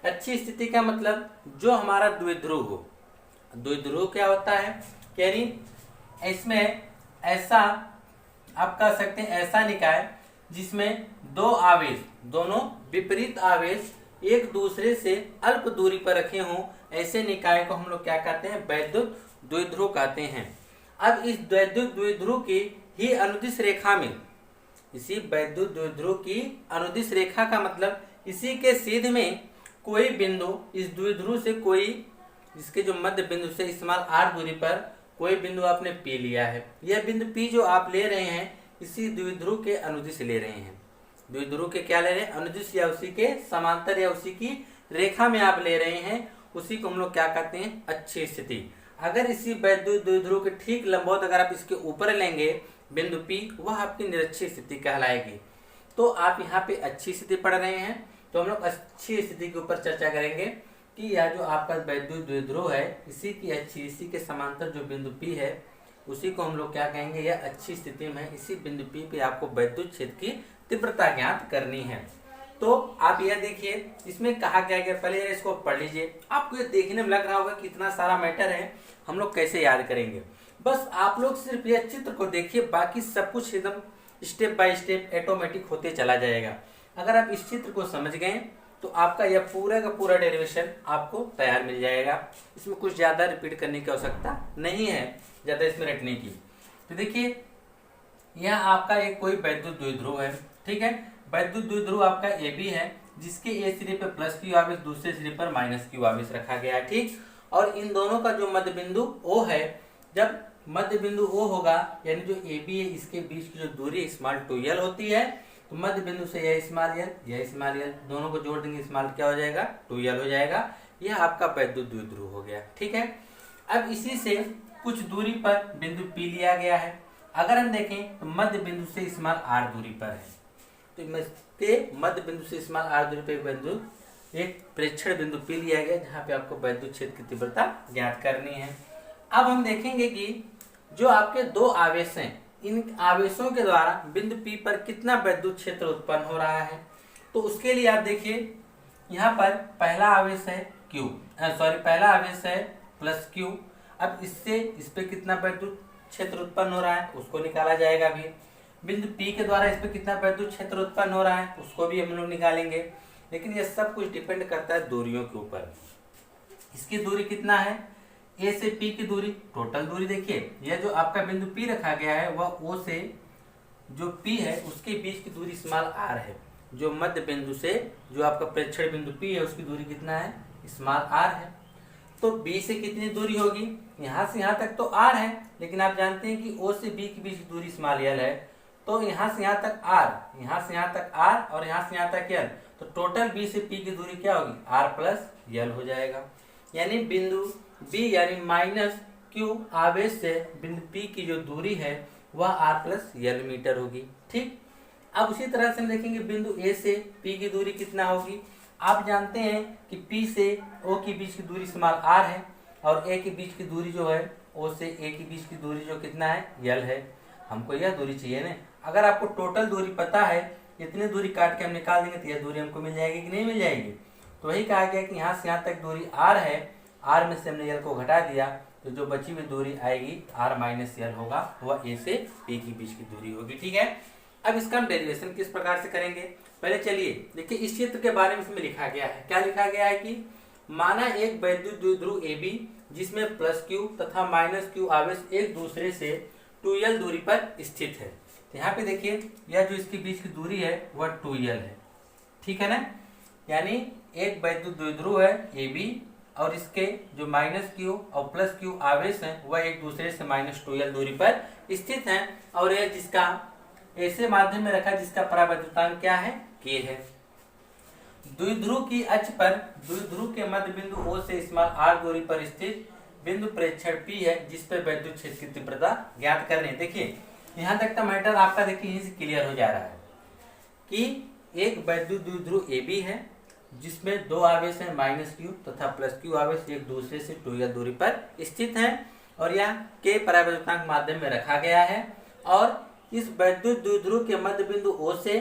अच्छी स्थिति का मतलब जो हमारा द्विध्रुव हो। द्विध्रुव क्या होता है? यानी इसमें ऐसा आप कह सकते हैं ऐसा निकाय जिसमें 2 आवेश, दोनों विपरीत आवेश एक दूसरे से अल्प दूरी पर रखे हों, ऐसे निकाय को हम लोग क्या कहते हैं? वैद्युत द्विध्रुव कहते हैं। अब इस वैद्युत द्विध्रुव की ही अनुदिश रेखा में, इसी वैद्युत द्विध्रुव की अनुदिश रेखा का मतलब इसी के सीध में कोई बिंदु इस द्विध्रुव से, कोई इसके जो मध्य बिंदु से इस्तेमाल r दूरी पर कोई बिंदु आपने P लिया है। यह बिंदु P जो आप ले रहे हैं इसी द्विध्रुव के अनुदिश ले रहे हैं। द्विध्रुव के क्या ले रहे हैं? अनुदिश, या उसी के समांतर या उसी की रेखा में आप ले रहे हैं। उसी को हम लोग क्या कहते हैं? अच्छी स्थिति। अगर इसी वैद्युत द्विध्रुव के ठीक लंबवत अगर आप इसके ऊपर लेंगे बिंदु P, वह आपकी निरक्षीय स्थिति कहलाएगी। तो आप यहाँ पे अच्छी स्थिति पढ़ रहे हैं, तो हम लोग अच्छी स्थिति के ऊपर चर्चा करेंगे कि यह जो आपका वैद्युत द्विध्रुव है इसी की अच्छी, इसी के समांतर जो बिंदु P है उसी को हम लोग क्या कहेंगे? यह अच्छी स्थिति में है। इसी बिंदु P पे आपको वैद्युत क्षेत्र की तीव्रता ज्ञात करनी है। तो आप यह देखिए इसमें कहा क्या गया, पहले इसको पढ़ लीजिए। आपको ये देखने में लग रहा होगा कि इतना सारा मैटर है, हम लोग कैसे याद करेंगे। बस आप लोग सिर्फ यह चित्र को देखिए, बाकी सब कुछ एकदम स्टेप बाय स्टेप ऑटोमेटिक होते चला जाएगा। अगर आप इस चित्र को समझ गए तो आपका यह पूरा का पूरा डेरिवेशन आपको तैयार मिल जाएगा। इसमें कुछ ज़्यादा रिपीट करने की आवश्यकता नहीं है, ज़्यादा इसमें रटने की। तो देखिए यह आपका एक कोई वैद्युत द्विध्रुव है, ठीक है। वैद्युत द्विध्रुव आपका ए बी है, जिसके एक सिरे पर प्लस क्यू आवेश, दूसरे सिरे पर माइनस क्यू आवेश रखा गया है, ठीक। और इन दोनों का जो मध्य बिंदु O है, जब मध्य बिंदु O होगा यानी जो ए बी है इसके बीच की जो दूरी स्मॉल 2l होती है, तो मध्य बिंदु से यह स्मॉल l दोनों को जोड़ देंगे, स्मॉल क्या हो जाएगा 2l हो जाएगा। यह आपका वैद्युत द्विध्रुव हो गया, ठीक है। अब इसी से कुछ दूरी पर बिंदु P लिया गया है। अगर हम देखें तो मध्य बिंदु से स्मॉल r दूरी पर है, तो इसके मध्य बिंदु से स्मॉल r दूरी पर बिंदु एक प्रेक्षण बिंदु P लिया गया, जहाँ पे आपको वैद्युत क्षेत्र की तीव्रता ज्ञात करनी है। अब हम देखेंगे कि जो आपके दो आवेश हैं, इन आवेशों के द्वारा बिंदु P पर कितना वैद्युत क्षेत्र उत्पन्न हो रहा है। तो उसके लिए आप देखिए यहाँ पर पहला आवेश है पहला आवेश है प्लस Q। अब इससे इस पे कितना वैद्युत क्षेत्र उत्पन्न हो रहा है उसको निकाला जाएगा भी। बिंदु P के द्वारा इस पे कितना वैद्युत क्षेत्र उत्पन्न हो रहा है उसको भी हम लोग निकालेंगे। लेकिन ये सब कुछ डिपेंड करता है दूरियों के ऊपर। इसकी दूरी कितना है, ए से P की दूरी, टोटल दूरी देखिए, यह जो आपका बिंदु P रखा गया है वह O से जो P है उसके बीच की दूरी स्मॉल r है। जो मध्य बिंदु से जो आपका प्रेक्षण बिंदु P है उसकी दूरी कितना है, स्मॉल r है। तो B से कितनी दूरी होगी, यहाँ से यहाँ तक तो r है, लेकिन आप जानते हैं कि O से B के बीच की दूरी स्मॉल l है। तो यहाँ से यहाँ तक r, यहाँ से यहाँ तक r और यहाँ से यहाँ तक l, तो टोटल B से P की दूरी क्या होगी, r प्लस l हो जाएगा। यानी बिंदु B यानी माइनस Q आवेश से बिंदु P की जो दूरी है वह r प्लस l मीटर होगी, ठीक। अब उसी तरह से हम देखेंगे बिंदु A से P की दूरी कितना होगी। आप जानते हैं कि P से O के बीच की दूरी स्मॉल r है, और A के बीच की दूरी जो है O से A के बीच की दूरी जो कितना है l है। हमको यह दूरी चाहिए ना। अगर आपको टोटल दूरी पता है, इतनी दूरी काट के हम निकाल देंगे तो यह दूरी हमको मिल जाएगी कि नहीं मिल जाएगी। तो वही कहा गया कि यहाँ से यहाँ तक दूरी r है, r में से हमने l को घटा दिया, तो जो बची हुई दूरी आएगी r माइनस l होगा, वह A से P के बीच की दूरी होगी, ठीक है। अब इसका हम डेरिवेशन किस प्रकार से करेंगे, पहले चलिए देखिए इस चित्र के बारे में इसमें लिखा गया है। क्या लिखा गया है कि माना एक वैद्युत द्विध्रुव AB जिसमें प्लस Q तथा माइनस Q आवेश एक दूसरे से 2l दूरी पर स्थित है। तो यहाँ पे देखिए यह जो इसके बीच की दूरी है वह 2l है, ठीक है ना। यानी एक वैद्युत द्विध्रुव है AB और इसके जो माइनस Q और प्लस Q आवेश हैं वह एक दूसरे से माइनस 2l दूरी पर स्थित हैं, और यह जिसका ऐसे माध्यम में रखा जिसका परावैद्युतांक क्या है, K है। द्विध्रुव की अक्ष पर द्विध्रुव के मध्य बिंदु O से स्मॉल r दूरी पर स्थित बिंदु प्रेक्षण P है, जिस पर वैद्युत क्षेत्र की तीव्रता ज्ञात करनी है। देखिए यहाँ तक का मैटर आपका देखिए यहीं से क्लियर हो जा रहा है कि एक वैद्युत द्विध्रुव AB है जिसमें दो आवेश हैं माइनस Q तथा प्लस Q आवेश एक दूसरे से 2l दूरी पर स्थित हैं, और यह K परावैद्युतांक माध्यम में रखा गया है। और इस वैद्युत द्विध्रुव के मध्य बिंदु O से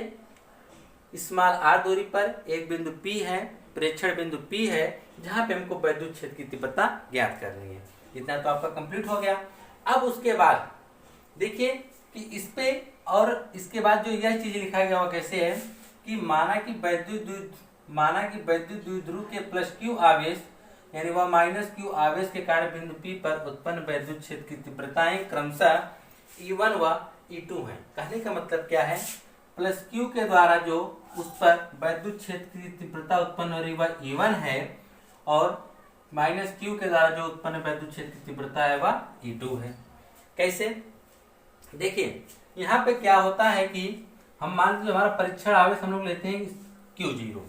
स्मॉल r दूरी पर एक बिंदु P है, प्रेक्षण बिंदु P है, जहां पे हमको वैद्युत क्षेत्र की तीव्रता ज्ञात करनी है। इतना तो आपका कंप्लीट हो गया। अब उसके बाद देखिए कि इस पे और इसके बाद जो यह चीज लिखा गया वो कैसे है कि माना कि वैद्युत द्विध्रुव के प्लस Q आवेश यानी वह माइनस Q आवेश के कारण बिंदु P पर उत्पन्न वैद्युत क्षेत्र की तीव्रताएं क्रमशः E1 व E2 है। कहने का मतलब क्या है, प्लस Q के द्वारा जो उस पर वैद्युत क्षेत्र की तीव्रता उत्पन्न हो रही वह E1 है, और माइनस Q के द्वारा जो उत्पन्न वैद्युत क्षेत्र की तीव्रता है वह E2 है। कैसे, देखिए यहाँ पे क्या होता है कि हम मान लीजिए हमारा परीक्षण आवेश हम लोग लेते हैं Q0।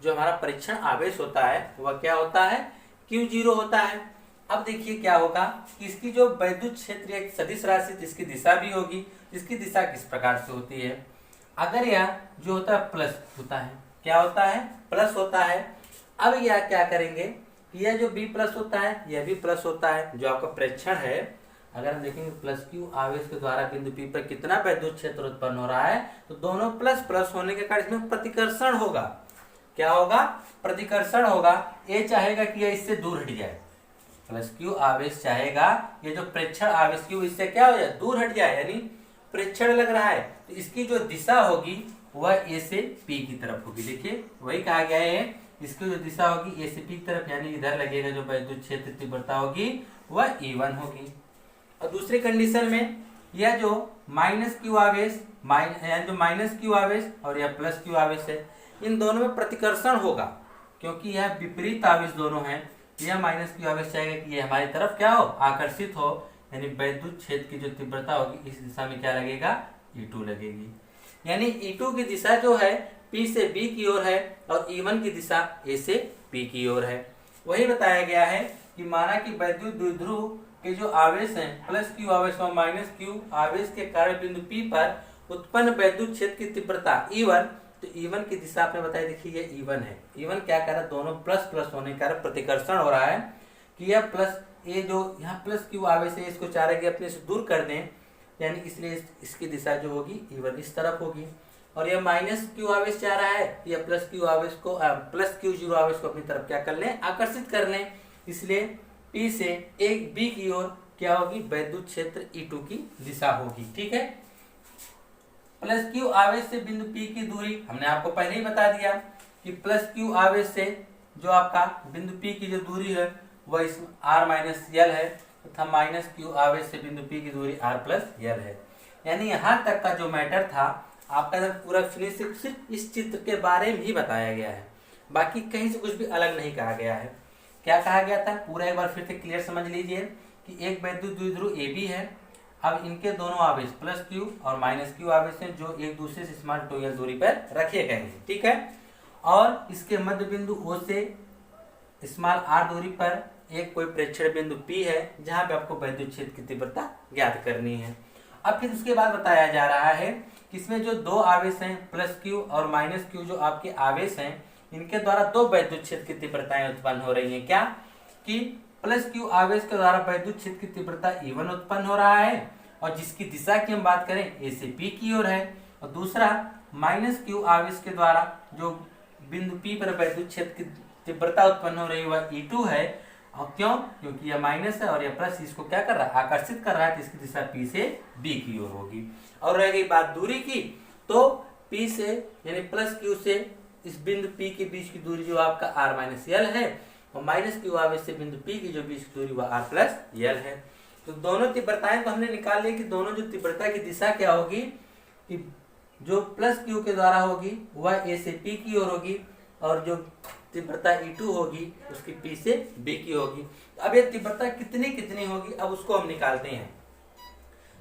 जो हमारा परीक्षण आवेश होता है वह क्या होता है, Q0 होता है। अब देखिए क्या होगा कि इसकी जो वैद्युत क्षेत्र एक सदिश राशि जिसकी दिशा भी होगी, जिसकी दिशा किस प्रकार से होती है, अगर यह जो होता है प्लस होता है, क्या होता है, प्लस होता है। अब यह क्या करेंगे, यह जो B प्लस होता है यह भी प्लस होता है। जो आपका प्रेक्षण है, अगर हम देखेंगे प्लस Q आवेश के द्वारा बिंदु P पर कितना वैद्युत क्षेत्र उत्पन्न हो रहा है, तो दोनों प्लस प्लस होने के कारण इसमें प्रतिकर्षण होगा। क्या होगा, प्रतिकर्षण होगा। ये चाहेगा कि यह इससे दूर हट जाए, प्लस Q आवेश चाहेगा ये जो प्रेक्षण आवेश Q इससे क्या हो जाए, दूर हट जाए, यानी प्रेक्षण लग रहा है तो इसकी जो दिशा होगी वह ए से पी की तरफ होगी। देखिए वही कहा गया है, इसकी जो दिशा होगी ए से पी की तरफ, यानी इधर लगेगा जो वैद्युत क्षेत्र तीव्रता होगी वह E1 होगी। और दूसरी कंडीशन में यह जो माइनस क्यू आवेश यानी जो माइनस क्यू आवेश और यह प्लस क्यू आवेश है, इन दोनों में प्रतिकर्षण होगा, क्योंकि यह विपरीत आवेश दोनों हैं। यह माइनस क्यू आवेश चाहेगा कि ये हमारी तरफ क्या हो, आकर्षित हो, यानी वैद्युत क्षेत्र की जो तीव्रता होगी इस दिशा में क्या लगेगा, E2 लगेगी। यानी E2 की दिशा जो है P से B की ओर है और E1 की दिशा A से P की ओर है। वही बताया गया है कि माना कि वैद्युत द्विध्रुव के जो आवेश हैं प्लस क्यू आवेश और माइनस क्यू आवेश के कारण बिंदु P पर उत्पन्न वैद्युत क्षेत्र की तीव्रता E1, तो E1 की दिशा आपने बताई, देखिए ये E1 है। E1 क्या कर रहा है, दोनों प्लस प्लस होने के कारण प्रतिकर्षण हो रहा है कि यह प्लस ये जो यहाँ प्लस क्यू आवेश है इसको चाह रहे कि अपने से दूर कर दें, यानी इसलिए इसकी दिशा जो होगी E1 इस तरफ होगी। और यह माइनस क्यू आवेश चाह रहा है कि यह प्लस क्यू आवेश को प्लस क्यू जीरो आवेश को अपनी तरफ क्या कर लें, आकर्षित कर लें, इसलिए P से एक B की ओर क्या होगी, वैद्युत क्षेत्र E2 की दिशा होगी। ठीक है, प्लस क्यू आवेश से बिंदु P की दूरी हमने आपको पहले ही बता दिया कि प्लस क्यू आवेश से जो आपका बिंदु P की जो दूरी है वह इस r माइनस यल है, तथा माइनस क्यू आवेश से बिंदु P की दूरी r प्लस यल है। यानी यहाँ तक का जो मैटर था आपका पूरा फिनिश सिर्फ इस चित्र के बारे में ही बताया गया है, बाकी कहीं से कुछ भी अलग नहीं कहा गया है। क्या कहा गया था, पूरा एक बार फिर से क्लियर समझ लीजिए कि एक वैद्युत द्विध्रुव AB है। अब इनके दोनों आवेश प्लस क्यू और माइनस क्यू आवेश हैं जो एक दूसरे से स्मॉल 2l दूरी पर रखे गए हैं। ठीक है, और इसके मध्य बिंदु O से स्मॉल r दूरी पर एक कोई प्रेक्षण बिंदु P है जहां पे आपको वैद्युत क्षेत्र की तीव्रता ज्ञात करनी है। अब फिर उसके बाद बताया जा रहा है कि इसमें जो दो आवेश हैं प्लस क्यू और माइनस क्यू जो आपके आवेश हैं, इनके द्वारा दो वैद्युत क्षेत्र की तीव्रताएं उत्पन्न हो रही हैं। क्या कि प्लस क्यू आवेश के द्वारा वैद्युत क्षेत्र की तीव्रता E1 उत्पन्न हो रहा है और जिसकी दिशा की हम बात करें A से P की ओर है, और दूसरा माइनस क्यू आवेश के द्वारा जो बिंदु P पर वैद्युत क्षेत्र की तीव्रता उत्पन्न हो रही है वह E2 है। और क्यों, क्योंकि यह माइनस है और यह प्लस इसको क्या कर रहा है, आकर्षित कर रहा है, तो इसकी दिशा P से B की ओर होगी। और रह गई बात दूरी की, तो P से यानी प्लस क्यू से इस बिंदु P के बीच की दूरी जो आपका r माइनस यल है, और माइनस क्यू आवेश से बिंदु P की जो बीच की दूरी वह r प्लस यल है। तो दोनों तीव्रताएं तो हमने निकाल ली कि दोनों जो तीव्रता की दिशा क्या होगी, कि जो प्लस क्यू के द्वारा होगी वह A से P की ओर होगी, और जो तीव्रता E2 होगी उसकी P से B की होगी। अब ये तीव्रता कितनी कितनी होगी, अब उसको हम निकालते हैं।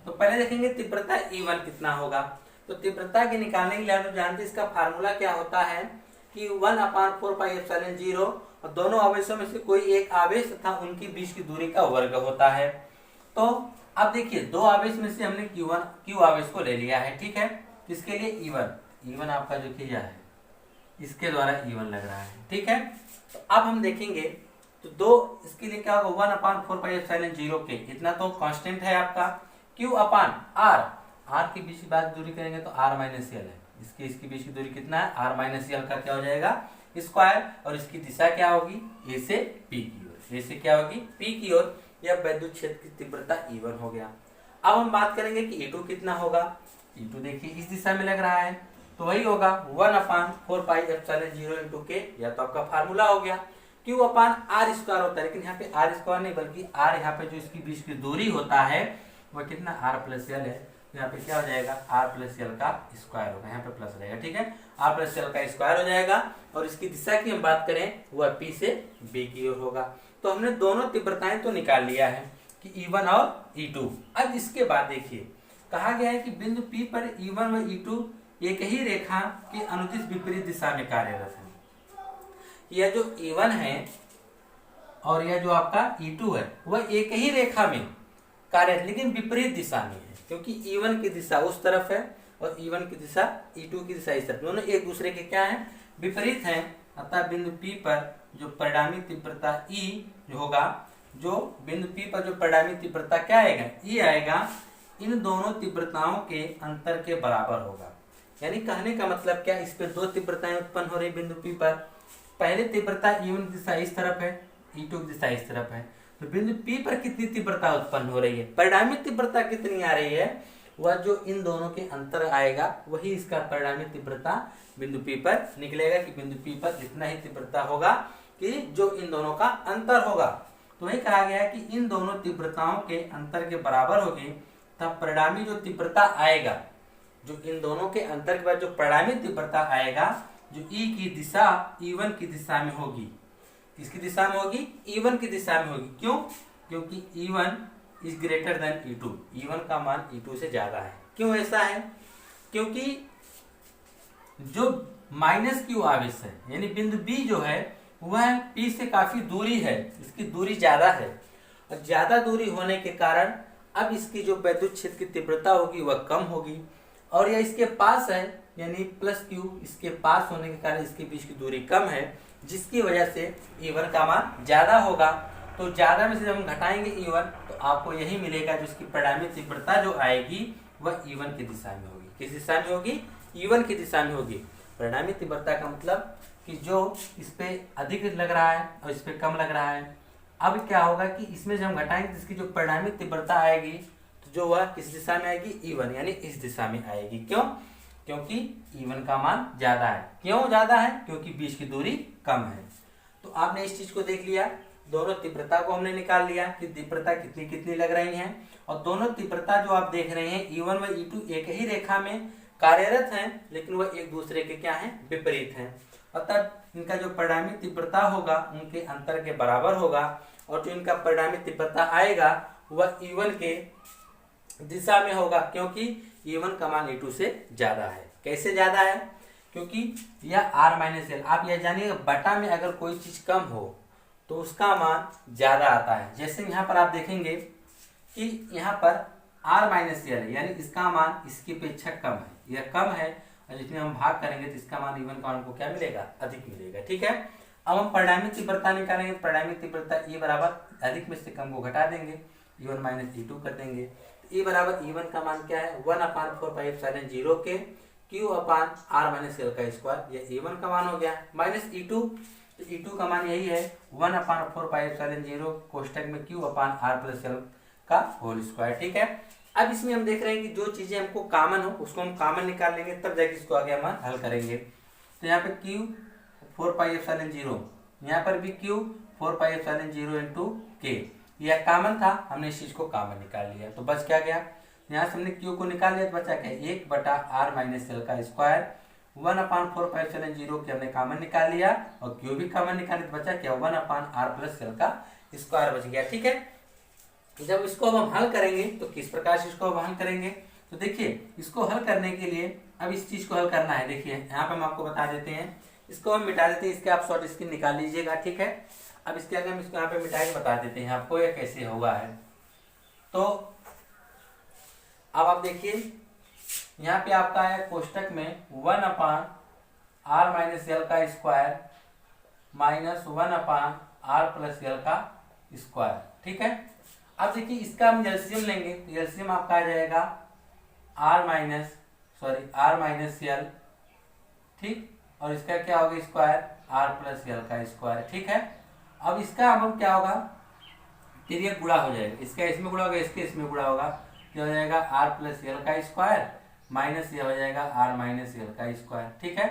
तो पहले देखेंगे तीव्रता E1 कितना होगा। तो तीव्रता के निकालने के लिए आप जानते हैं इसका फार्मूला क्या होता है कि 1/4πε0, और दोनों आवेशों में से कोई एक आवेश तथा उनकी बीच की दूरी का वर्ग होता है। तो अब देखिए दो आवेश में से हमने क्यू आवेश को ले लिया है। ठीक है, किसके लिए, E1 आपका जो किया है इसके द्वारा E1 लग रहा है। ठीक है, तो अब हम देखेंगे तो दो इसके लिए क्या होगा, 1/4πε0 के इतना तो कांस्टेंट है आपका, Q अपान R के बीच की बात दूरी करेंगे तो R माइनस यल है, इसकी बीच की दूरी कितना है, R माइनस यल का क्या हो जाएगा स्क्वायर, और इसकी दिशा क्या होगी A से P की ओर, A से क्या होगी P की ओर। यह वैद्युत क्षेत्र की तीव्रता E1 हो गया। अब हम बात करेंगे कि E2 कितना होगा। E2 देखिए इस दिशा में लग रहा है, तो वही होगा 1/4πε0 इंटू के, या तो आपका फार्मूला हो गया Q अपान R स्क्वायर होता है, लेकिन यहाँ पे R स्क्वायर नहीं बल्कि R यहाँ पे जो इसकी बीच की दूरी होता है वह कितना R प्लस यल है, यहाँ पे क्या हो जाएगा R प्लस यल का स्क्वायर होगा, यहाँ पे प्लस रहेगा। ठीक है, R प्लस यल का स्क्वायर हो जाएगा, और इसकी दिशा की हम बात करें वह P से B की ओर होगा। तो हमने दोनों तीव्रताएं तो निकाल लिया है कि E1 और E2। अब इसके बाद देखिए कहा गया है कि बिंदु P पर E1 व E2 एक ही रेखा की अनुदिश विपरीत दिशा में कार्यरत है। यह जो E1 है और यह जो आपका E2 है वह एक ही रेखा में कार्यरत, लेकिन विपरीत दिशा में है, क्योंकि E1 की दिशा उस तरफ है और E1 की दिशा E2 की दिशा इस तरफ, दोनों एक दूसरे के क्या है, विपरीत हैं। अतः बिंदु P पर जो परिणामी तीव्रता E जो होगा, जो बिंदु P पर जो परिणामी तीव्रता क्या आएगा, E आएगा, इन दोनों तीव्रताओं के अंतर के बराबर होगा। यानी कहने का मतलब क्या, इस पे दो तीव्रताएं उत्पन्न हो रही बिंदु P पर। पहले तीव्रता E1 की दिशा इस तरफ है, E2 की दिशा इस तरफ है, तो बिंदु P पर कितनी तीव्रता उत्पन्न हो रही है, परिणामी तीव्रता कितनी आ रही है, वह जो इन दोनों के अंतर आएगा वही इसका परिणामी तीव्रता बिंदु P पर निकलेगा कि बिंदु P पर इतना ही तीव्रता होगा कि जो इन दोनों का अंतर होगा। तो वही कहा गया है कि इन दोनों तीव्रताओं के अंतर के बराबर होगी, तब परिणामी जो तीव्रता आएगा, जो इन दोनों के अंतर के बाद जो परिणामी तीव्रता आएगा, जो E की दिशा E1 की दिशा में होगी। किसकी दिशा में होगी? E1 की दिशा में होगी। क्यों? क्योंकि E1 is greater than E2। E1 का मान E2 से ज्यादा है। क्यों ऐसा है? क्योंकि जो माइनस Q आवेश है, यानी बिंदु B जो है वह P से काफी दूरी है, इसकी दूरी ज्यादा है, और ज्यादा दूरी होने के कारण अब इसकी जो वैद्युत क्षेत्र की तीव्रता होगी वह कम होगी, और यह इसके पास है, यानी प्लस Q इसके पास होने के कारण इसके बीच की दूरी कम है, जिसकी वजह से E1 का मान ज्यादा होगा। तो ज्यादा में से जब हम घटाएंगे E1 तो आपको यही मिलेगा, जो इसकी परिणामी तीव्रता जो आएगी वह E1 की दिशा में होगी। किस दिशा में होगी? E1 की दिशा में होगी। परिणामी तीव्रता का मतलब कि जो इस पे अधिक लग रहा है और इस पे कम लग रहा है। अब क्या होगा कि इसमें जब हम घटाएंगे तो इसकी जो परिणामी तीव्रता आएगी तो जो वह किस दिशा में आएगी? E1, यानी इस दिशा में आएगी। क्यों? क्योंकि E1 का मान ज्यादा है। क्यों ज्यादा है? क्योंकि बीच की दूरी कम है। तो आपने इस चीज को देख लिया, दोनों तीव्रता को हमने निकाल लिया कि तीव्रता कितनी कितनी लग रही है, और दोनों तीव्रता जो आप देख रहे हैं E1 व E2 एक ही रेखा में कार्यरत हैं, लेकिन वह एक दूसरे के क्या हैं? विपरीत हैं। अतः इनका जो परिणामी तीव्रता होगा उनके अंतर के बराबर होगा, और जो इनका परिणामी तीव्रता आएगा वह E1 के दिशा में होगा, क्योंकि E1 का मान E2 से ज्यादा है। कैसे ज्यादा है? क्योंकि यह R माइनस L, आप यह जानिए बटा में अगर कोई चीज कम हो तो उसका मान ज्यादा आता है। जैसे यहाँ पर आप देखेंगे कि यहाँ पर R माइनस L है, यानी इसका मान इसकी अपेक्षा कम है, यह कम है, और जितने हम भाग करेंगे तो इसका मान E1 का मान को क्या मिलेगा? अधिक मिलेगा। ठीक है, अब हम परिणामी तीव्रता निकालेंगे। परिणामी तीव्रता E बराबर अधिक में से कम को घटा देंगे, E1 माइनस E2 कर देंगे। तो E बराबर E1 का मान क्या है? 1/4πε0 के Q/R माइनस L का स्क्वायर, यह E1 का मान हो गया। माइनस E2, तो E2 का मान यही है 1/4πε0 कोष्टक में Q/R प्लस L का होल स्क्वायर। ठीक है, अब इसमें हम देख रहे हैं कि जो चीजें हमको कॉमन हो उसको हम कॉमन निकाल लेंगे, तब जाके इसको आगे हम हल करेंगे। तो यहाँ पे Q 4πε0, यहाँ पर भी Q 4πε0 इंटू K, यह कॉमन था, हमने इस चीज को कॉमन निकाल लिया। तो बच क्या गया? यहाँ से हमने Q को निकाल लिया तो बचा क्या? 1/R माइनस L का स्क्वायर, 1/4πε0 के हमने कॉमन निकाल लिया, और Q भी कॉमन निकाले तो बचा क्या? 1/R प्लस L का स्क्वायर बच गया। ठीक है, जब इसको अब हम हल करेंगे तो किस प्रकार से इसको हम हल करेंगे? तो देखिए, इसको हल करने के लिए अब इस चीज को हल करना है। देखिए यहाँ पे हम आपको बता देते हैं, इसको हम मिटा देते हैं, इसके आप शॉर्ट स्क्रीन निकाल लीजिएगा। ठीक है, अब इसके आगे हम इसको यहाँ पे मिटा के बता देते हैं आपको यह कैसे होगा है। तो अब आप देखिए यहाँ पे आपका है कोष्टक में 1/R माइनस L का square minus 1/R plus L का स्क्वायर। ठीक है, अब देखिए इसका हम एलसीएम लेंगे, तो एलसीएम आपका आ जाएगा R माइनस L, ठीक, और इसका क्या होगा? स्क्वायर R प्लस L का स्क्वायर। ठीक है, अब इसका अब क्या होगा? फिर ये गुणा हो जाएगा, इसका इसमें गुणा होगा, इसके इसमें गुणा होगा, क्या हो जाएगा? R प्लस L का स्क्वायर माइनस ये हो जाएगा R माइनस L का स्क्वायर। ठीक है,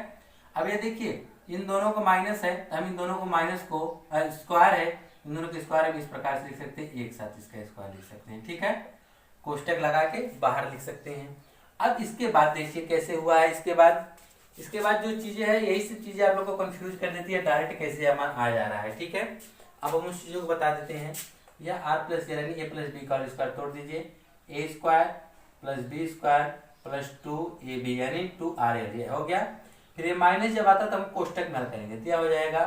अब ये देखिए इन दोनों को माइनस है, तो हम इन दोनों को माइनस को स्क्वायर है, इन दोनों के स्क्वायर इस प्रकार से लिख सकते हैं, एक साथ इसका स्क्वायर लिख सकते हैं। ठीक है, कोष्टक लगा के बाहर लिख सकते हैं। अब इसके बाद देखिए कैसे हुआ है। इसके बाद जो चीजें हैं यही सब चीजें आप लोग को कंफ्यूज कर देती है, डायरेक्ट कैसे मान आ जा रहा है। ठीक है, अब हम उस चीजों को बता देते हैं। यह R प्लस यानी A प्लस B का स्क्वायर तोड़ दीजिए, A square plus B square plus 2AB यानी 2RL, ये हो गया। फिर ये माइनस जब आता तो हम कोष्टक में हल करेंगे, तो यह हो जाएगा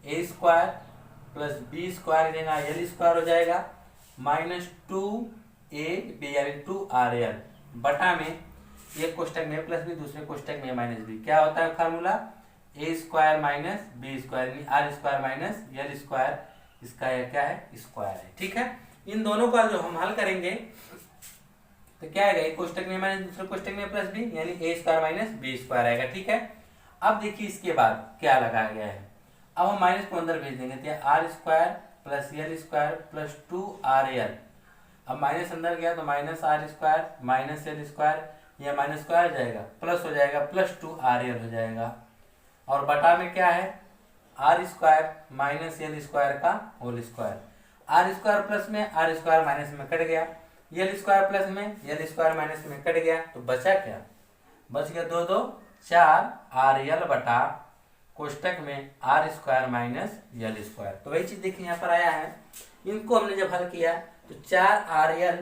A square plus B square लेना L स्क्वायर हो जाएगा माइनस 2AB यानी 2RL बटा में एक कोष्टक में प्लस बी, दूसरे कोष्टक में माइनस बी। क्या होता है formula? A square minus B square यानी R square minus L square, इसका क्या है? स्क्वायर है। ठीक है, इन दोनों का जो हम हल करेंगे तो क्या आएगा? एक कोष्टक में माइनस, दूसरे कोष्टक में प्लस बी यानी A square minus B square आएगा। ठीक है, अब देखिए इसके बाद क्या लगाया गया है। अब हम माइनस को अंदर भेज देंगे, तो R square plus L square plus 2RL अब माइनस अंदर गया तो minus R square minus L square, यह माइनस स्क्वायर जाएगा प्लस हो जाएगा प्लस 2 RL हो जाएगा, और बटा में क्या है R square minus L square का whole square, R square plus में आर स्क्वायर माइनस में कट गया, एल स्क्वायर प्लस में एल स्क्वायर माइनस में कट गया, तो बचा क्या, बच गया 2 2 4 RL बटा कोष्टक में R square minus L square. तो वही चीज देखिए यहाँ पर आया है, इनको हमने जब हल किया तो 4 RL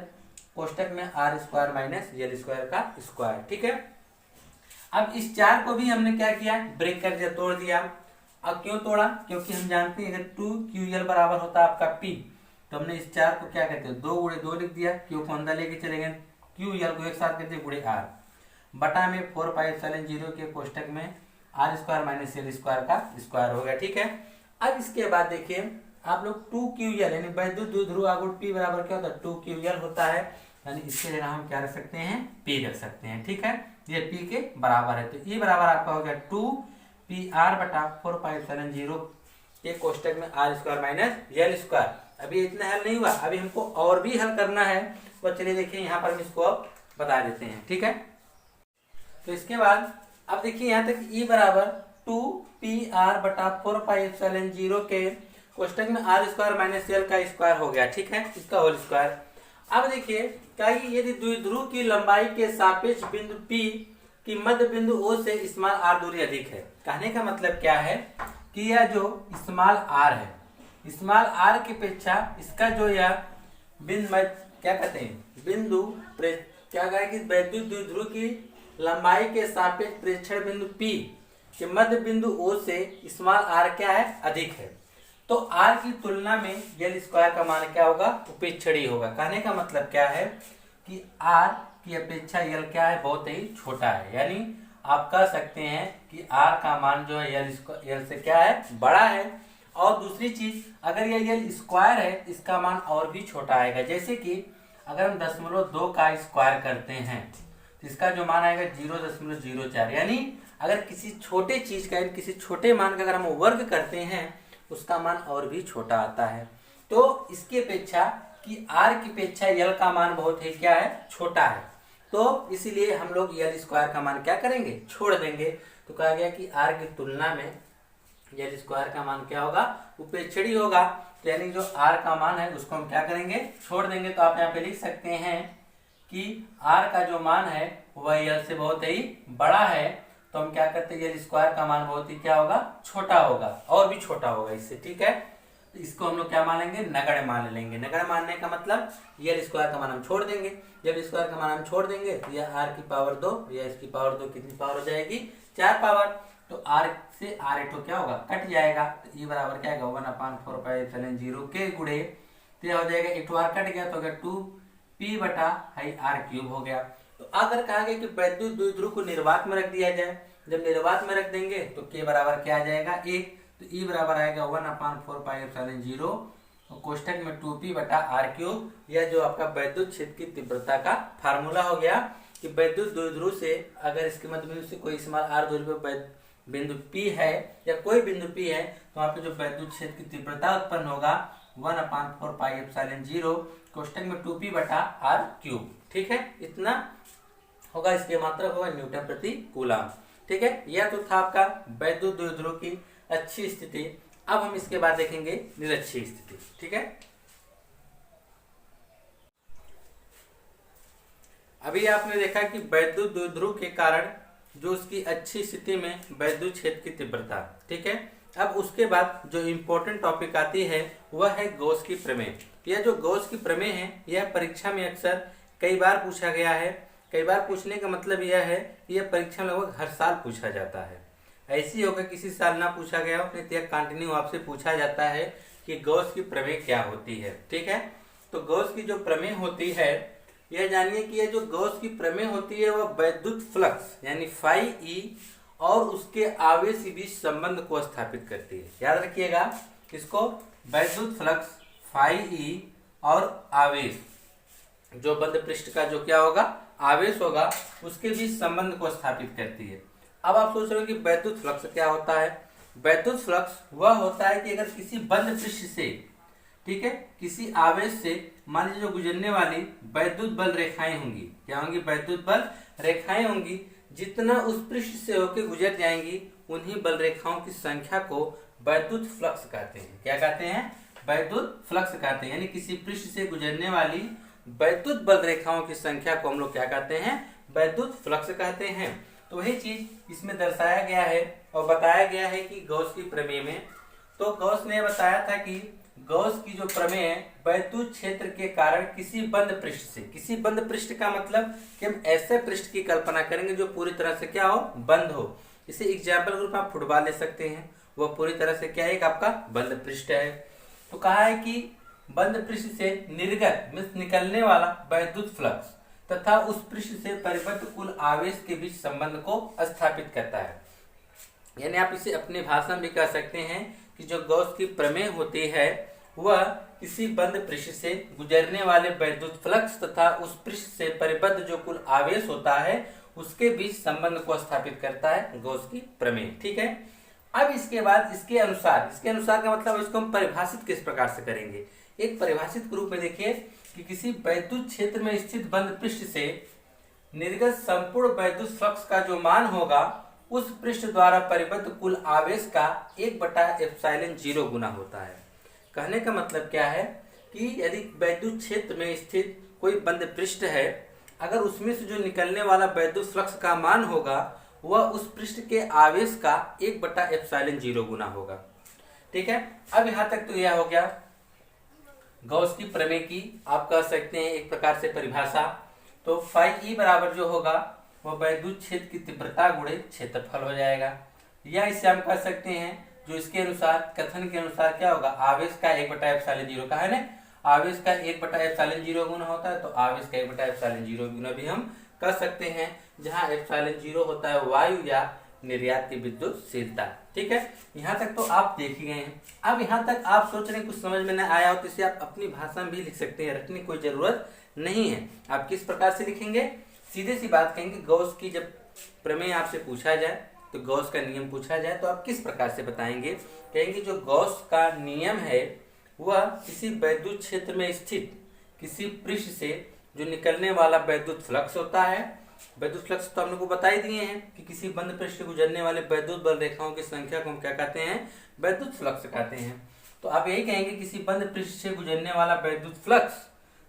कोष्टक में R square minus L square का स्क्वायर। ठीक है, अब इस 4 को भी हमने क्या किया, ब्रेक कर दिया, तोड़ दिया। अब क्यों तोड़ा, क्योंकि हम जानते हैं अगर 2QL बराबर होता है आपका P, तो हमने इस 4 को क्या कहते हैं 2 गुणे 2 लिख दिया, Q को अंदर लेके चले गए, QL को एक साथ कहते हैं गुणे R बटा में 4πε0 के कोष्टक में R square minus L square का स्क्वायर हो गया। ठीक है, अब इसके बाद देखिए आप लोग 2QL यानी वैद्युत द्विध्रुव आघूर्ण P बराबर क्या होता है 2QL होता है, यानी इसके जगह हम क्या रख सकते हैं P रख सकते हैं। ठीक है, ये P के बराबर है, तो E बराबर आपका हो गया 2PR बटा 4πε0 के कोष्टक में R square minus L square. अभी इतना हल नहीं हुआ, अभी हमको और भी हल करना है, तो चलिए देखिए यहाँ पर हम इसको अब बता देते हैं। ठीक है, तो इसके बाद अब देखिए यहाँ तक E बराबर 2PR बटा 4πε0 के कोष्टक में आर स्क्वायर माइनस एल का स्क्वायर हो गया। ठीक है, इसका होल स्क्वायर। अब देखिए क्या यदि द्विध्रुव की लंबाई के सापेक्ष बिंदु P की मध्य बिंदु O से स्मॉल r दूरी अधिक है, कहने का मतलब क्या है कि यह जो स्मॉल r है, स्मॉल r की अपेक्षा इसका जो यह बिंदु क्या कहते हैं बिंदु क्या कहे कि वैद्युत द्विध्रुव की लंबाई के सापेक्ष प्रेक्षण बिंदु P के मध्य बिंदु O से स्मॉल r क्या है अधिक है, तो r की तुलना में एल स्क्वायर का मान क्या होगा उपेक्षणीय होगा। कहने का मतलब क्या है कि r की अपेक्षा एल क्या है बहुत ही छोटा है, यानी आप कह सकते हैं कि r का मान जो है एल से क्या है बड़ा है। और दूसरी चीज अगर यह एल स्क्वायर है इसका मान और भी छोटा आएगा, जैसे कि अगर हम 0.2 का स्क्वायर करते हैं तो इसका जो मान आएगा 0.04, यानी अगर किसी छोटे चीज का किसी छोटे मान का अगर हम वर्ग करते हैं उसका मान और भी छोटा आता है। तो इसकी अपेक्षा कि r की अपेक्षा एल का मान बहुत ही क्या है छोटा है, तो इसीलिए हम लोग एल स्क्वायर का मान क्या करेंगे छोड़ देंगे। तो कहा गया कि r की तुलना में एल स्क्वायर का मान क्या होगा उपेक्षणीय होगा, तो यानी जो r का मान है उसको हम क्या करेंगे छोड़ देंगे। तो आप यहाँ पे लिख सकते हैं कि r का जो मान है वह एल से बहुत ही बड़ा है, तो हम क्या करते हैं एल स्क्वायर का मान बहुत ही क्या होगा छोटा होगा, और भी छोटा होगा इससे। ठीक है, तो इसको हम लोग क्या मान लेंगे नगण्य मान लेंगे। नगण्य मानने का मतलब एल स्क्वायर का मान हम छोड़ देंगे, जब स्क्वायर का मान हम छोड़ देंगे तो यह r की पावर 2 या इसकी पावर 2 कितनी पावर हो जाएगी 4 पावर, तो r से r क्या होगा कट जाएगा, तो e बराबर क्या होगा 1/4πε0 के गुणे तो यह हो जाएगा 1 कट गया तो होगा 2p बटा r क्यूब हो गया। तो अगर कहा गया कि वैद्युत द्विध्रुव को निर्वात में रख दिया जाए, जब निर्वात में रख देंगे तो k बराबर क्या आ जाएगा 1, तो e बराबर आएगा 1/4πε0 और कोष्टक में 2p बटा r क्यूब। यह जो आपका वैद्युत क्षेत्र की तीव्रता का फार्मूला हो गया कि वैद्युत द्विध्रुव से अगर इसके मध्य बिंदु से कोई स्मॉल r दूरी पर बिंदु P है या कोई बिंदु P है तो वहाँ पे जो वैद्युत क्षेत्र की तीव्रता उत्पन्न होगा 1/4πε0 कोष्टक में 2p बटा r क्यूब। ठीक है, इतना होगा, इसके मात्रा होगा न्यूटन प्रति कूलम। ठीक है, यह तो था आपका वैद्युत द्विध्रुव की अच्छी स्थिति। अब हम इसके बाद देखेंगे निरक्षीय स्थिति। ठीक है, अभी आपने देखा कि वैद्युत द्विध्रुव के कारण जो उसकी अच्छी स्थिति में वैद्युत क्षेत्र की तीव्रता। ठीक है, अब उसके बाद जो इम्पोर्टेंट टॉपिक आती है वह है गॉस की प्रमेय। यह जो गॉस की प्रमेय है यह परीक्षा में अक्सर कई बार पूछा गया है। कई बार पूछने का मतलब यह है कि यह परीक्षा में लगभग हर साल पूछा जाता है। ऐसी होगा किसी साल ना पूछा गया हो, नहीं तो कंटिन्यू आपसे पूछा जाता है कि गॉस की प्रमेय क्या होती है। ठीक है, तो गॉस की जो प्रमेय होती है यह जानिए कि यह जो गॉस की प्रमेय होती है वह वैद्युत फ्लक्स यानी फाई ई और उसके आवेश के बीच संबंध को स्थापित करती है। याद रखिएगा इसको, वैद्युत फ्लक्स फाई ई और आवेश जो बंद पृष्ठ का जो क्या होगा आवेश होगा उसके बीच संबंध को स्थापित करती है। अब आप सोच रहे हो कि वैद्युत फ्लक्स क्या होता है। वैद्युत फ्लक्स वह होता है कि अगर किसी बंद पृष्ठ से ठीक है, किसी आवेश से मान लीजिए जो गुजरने वाली वैद्युत बल रेखाएं होंगी, क्या होंगी, वैद्युत बल रेखाएं होंगी, जितना उस पृष्ठ से होकर गुजर जाएंगी उन्हीं बल रेखाओं की संख्या को वैद्युत फ्लक्स कहते हैं। क्या कहते हैं, वैद्युत फ्लक्स कहते हैं। यानी किसी पृष्ठ से गुजरने वाली वैद्युत बल रेखाओं की संख्या को हम लोग क्या कहते हैं, वैद्युत फ्लक्स कहते हैं। तो वही चीज इसमें दर्शाया गया है और बताया गया है कि गॉस की प्रमेय में। तो गॉस ने बताया था कि गॉस की जो प्रमेय है, वैद्युत क्षेत्र के कारण किसी बंद पृष्ठ से, किसी बंद पृष्ठ का मतलब कि हम ऐसे पृष्ठ की कल्पना करेंगे जो पूरी तरह से क्या हो, बंद हो। इसे एग्जाम्पल के रूप में आप फुटबॉल ले सकते हैं, वह पूरी तरह से क्या है, एक आपका बंद पृष्ठ है। तो कहा है कि बंद पृष्ठ से निर्गत मीन्स निकलने वाला वैद्युत फ्लक्स तथा उस पृष्ठ से परिबद्ध कुल आवेश के बीच संबंध को स्थापित करता है। यानी आप इसे अपने भाषा में कह सकते हैं कि जो गॉस की प्रमेय होती है वह किसी बंद पृष्ठ से गुजरने वाले वैद्युत फ्लक्स तथा उस पृष्ठ से परिबद्ध जो कुल आवेश होता है उसके बीच संबंध को स्थापित करता है गॉस की प्रमेय। ठीक है, अब इसके बाद इसके अनुसार का मतलब इसको हम परिभाषित किस प्रकार से करेंगे। एक परिभाषित के रूप में देखिए कि किसी वैद्युत क्षेत्र में स्थित बंद पृष्ठ से निर्गत संपूर्ण वैद्युत फ्लक्स का जो मान होगा उस पृष्ठ द्वारा परिबद्ध कुल आवेश का 1/ε0 गुना होता है। कहने का मतलब क्या है कि यदि वैद्युत क्षेत्र में स्थित कोई बंद पृष्ठ है, अगर उसमें से जो निकलने वाला वैद्युत फ्लक्स का मान होगा वह उस पृष्ठ के आवेश का 1/ε0 गुना होगा। ठीक है, अब यहाँ तक तो यह हो गया गॉस की प्रमेय की, आप कह सकते हैं एक प्रकार से परिभाषा। तो φE बराबर जो होगा वह वैद्युत क्षेत्र की तीव्रता गुणे क्षेत्रफल हो जाएगा, या इसे हम कह सकते हैं जो इसके अनुसार कथन के अनुसार क्या होगा, आवेश का 1/ε0 का है ना, आवेश का 1/ε0 गुना होता है, तो आवेश का 1/ε0 गुना भी हम कह सकते हैं, जहाँ ε0 होता है वायु या निर्यात की विद्युतशीलता। ठीक है, यहाँ तक तो आप देख ही गए हैं। अब यहाँ तक आप सोच रहे हैं कुछ समझ में न आया हो तो इसे आप अपनी भाषा में भी लिख सकते हैं, रटने की कोई जरूरत नहीं है। आप किस प्रकार से लिखेंगे, सीधे सी बात कहेंगे, गॉस की जब प्रमेय आपसे पूछा जाए तो गॉस का नियम पूछा जाए तो आप किस प्रकार से बताएंगे, कहेंगे जो गॉस का नियम है वह किसी वैद्युत क्षेत्र में स्थित किसी पृष्ठ से जो निकलने वाला वैद्युत फ्लक्स होता है, वैद्युत फ्लक्स तो हम लोग को बता ही दिए हैं कि किसी बंद पृष्ठ से गुजरने वाले वैद्युत बल रेखाओं की संख्या को हम क्या कहते हैं, वैद्युत फ्लक्स कहते हैं। तो आप यही कहेंगे किसी बंद पृष्ठ से गुजरने वाला वैद्युत फ्लक्स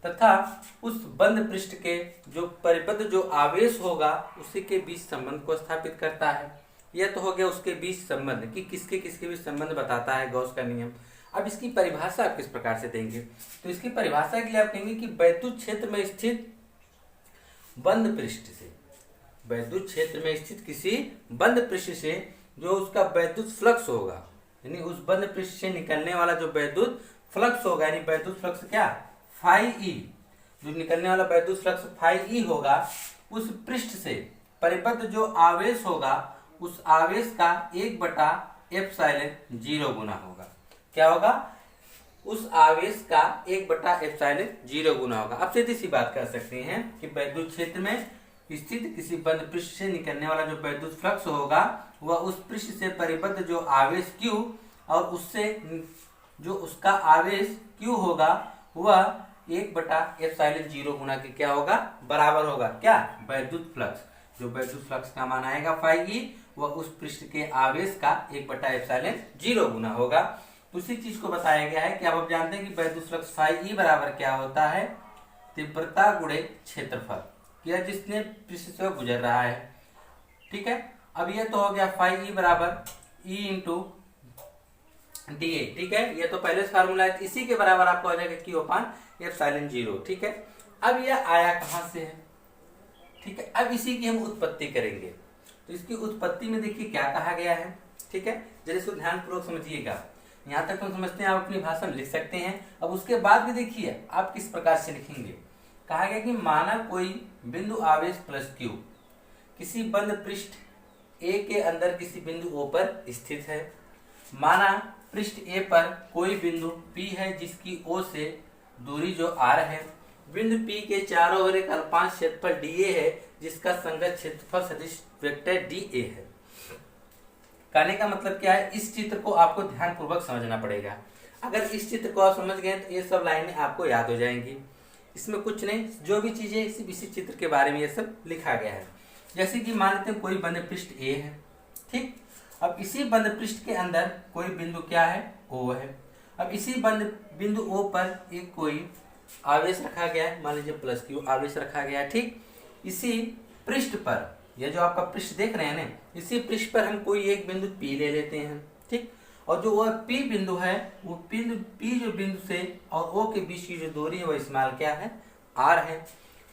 तथा उस बंद पृष्ठ के जो परिबद्ध जो आवेश होगा उसी के बीच संबंध को स्थापित करता है। यह तो हो गया उसके बीच संबंध कि किसके किसके बीच संबंध बताता है गॉस का नियम। अब इसकी परिभाषा आप किस प्रकार से देंगे, तो इसकी परिभाषा के लिए आप कहेंगे कि वैद्युत क्षेत्र में स्थित बंद पृष्ठ से, वैद्युत क्षेत्र में स्थित किसी बंद पृष्ठ से जो उसका वैद्युत फ्लक्स होगा, यानी उस बंद पृष्ठ से निकलने वाला जो वैद्युत फ्लक्स होगा, यानी वैद्युत फ्लक्स क्या, φE, जो निकलने वाला वैद्युत फ्लक्स φE होगा, उस पृष्ठ से परिबद्ध जो आवेश होगा उस आवेश का 1/ε0 गुना होगा। क्या होगा, उस आवेश का 1/ε0 गुना होगा। अब सीधी सी बात कर सकते हैं कि वैद्युत क्षेत्र में स्थित किसी बंद पृष्ठ से निकलने वाला जो वैद्युत फ्लक्स होगा वह उस पृष्ठ से परिबद्ध जो आवेश Q और उससे जो उसका आवेश Q होगा वह 1/ε0 गुना के क्या होगा, बराबर होगा क्या, वैद्युत फ्लक्स। जो वैद्युत फ्लक्स का मान आएगा φE वह उस पृष्ठ के आवेश का 1/ε0 गुना होगा। उसी चीज को बताया गया है कि अब आप जानते हैं कि वैद्युत फ्लक्स φE बराबर क्या होता है, तीव्रता गुणे क्षेत्रफल, या जिसने पृष्ठ से गुजर रहा है। ठीक है, अब यह तो हो गया φE बराबर E इंटू dA। ठीक है, ये तो पहले फार्मूला है, इसी के बराबर आपको आ जाएगा Q/ε0। ठीक है, अब यह आया कहां से है, ठीक है, अब इसी की हम उत्पत्ति करेंगे। तो इसकी उत्पत्ति में देखिए क्या कहा गया है। ठीक है, जरा इसको ध्यानपूर्वक समझिएगा, यहाँ तक तो समझते हैं, आप अपनी भाषा में लिख सकते हैं। अब उसके बाद भी देखिए आप किस प्रकार से लिखेंगे। कहा गया कि माना कोई बिंदु आवेश प्लस Q किसी बंद पृष्ठ A के अंदर किसी बिंदु O पर स्थित है। माना पृष्ठ A पर कोई बिंदु P है जिसकी O से दूरी जो R है। बिंदु P के चारों ओर एक अल्पांश क्षेत्रफल dA है जिसका संगत क्षेत्रफल सदिश वेक्टर dA है। कहने का मतलब क्या है, इस चित्र को आपको ध्यानपूर्वक समझना पड़ेगा। अगर इस चित्र को आप समझ गए तो ये सब लाइनें आपको याद हो जाएंगी। इसमें कुछ नहीं, जो भी चीजें सिर्फ इसी चित्र के बारे में ये सब लिखा गया है। जैसे कि मान लेते हैं कोई बंद पृष्ठ ए है, ठीक। अब इसी बंद पृष्ठ के अंदर कोई बिंदु क्या है, ओ है। अब इसी बिंदु ओ पर एक कोई आवेश रखा गया है, मान लीजिए प्लस क्यू आवेश रखा गया है, ठीक। इसी पृष्ठ पर, यह जो आपका पृष्ठ देख रहे हैं ना, इसी पृष्ठ पर हम कोई एक बिंदु पी ले लेते हैं, ठीक। और जो वह पी बिंदु है, वो पी जो बिंदु से और ओ के बीच की जो दूरी है वो स्मॉल क्या है, आर है।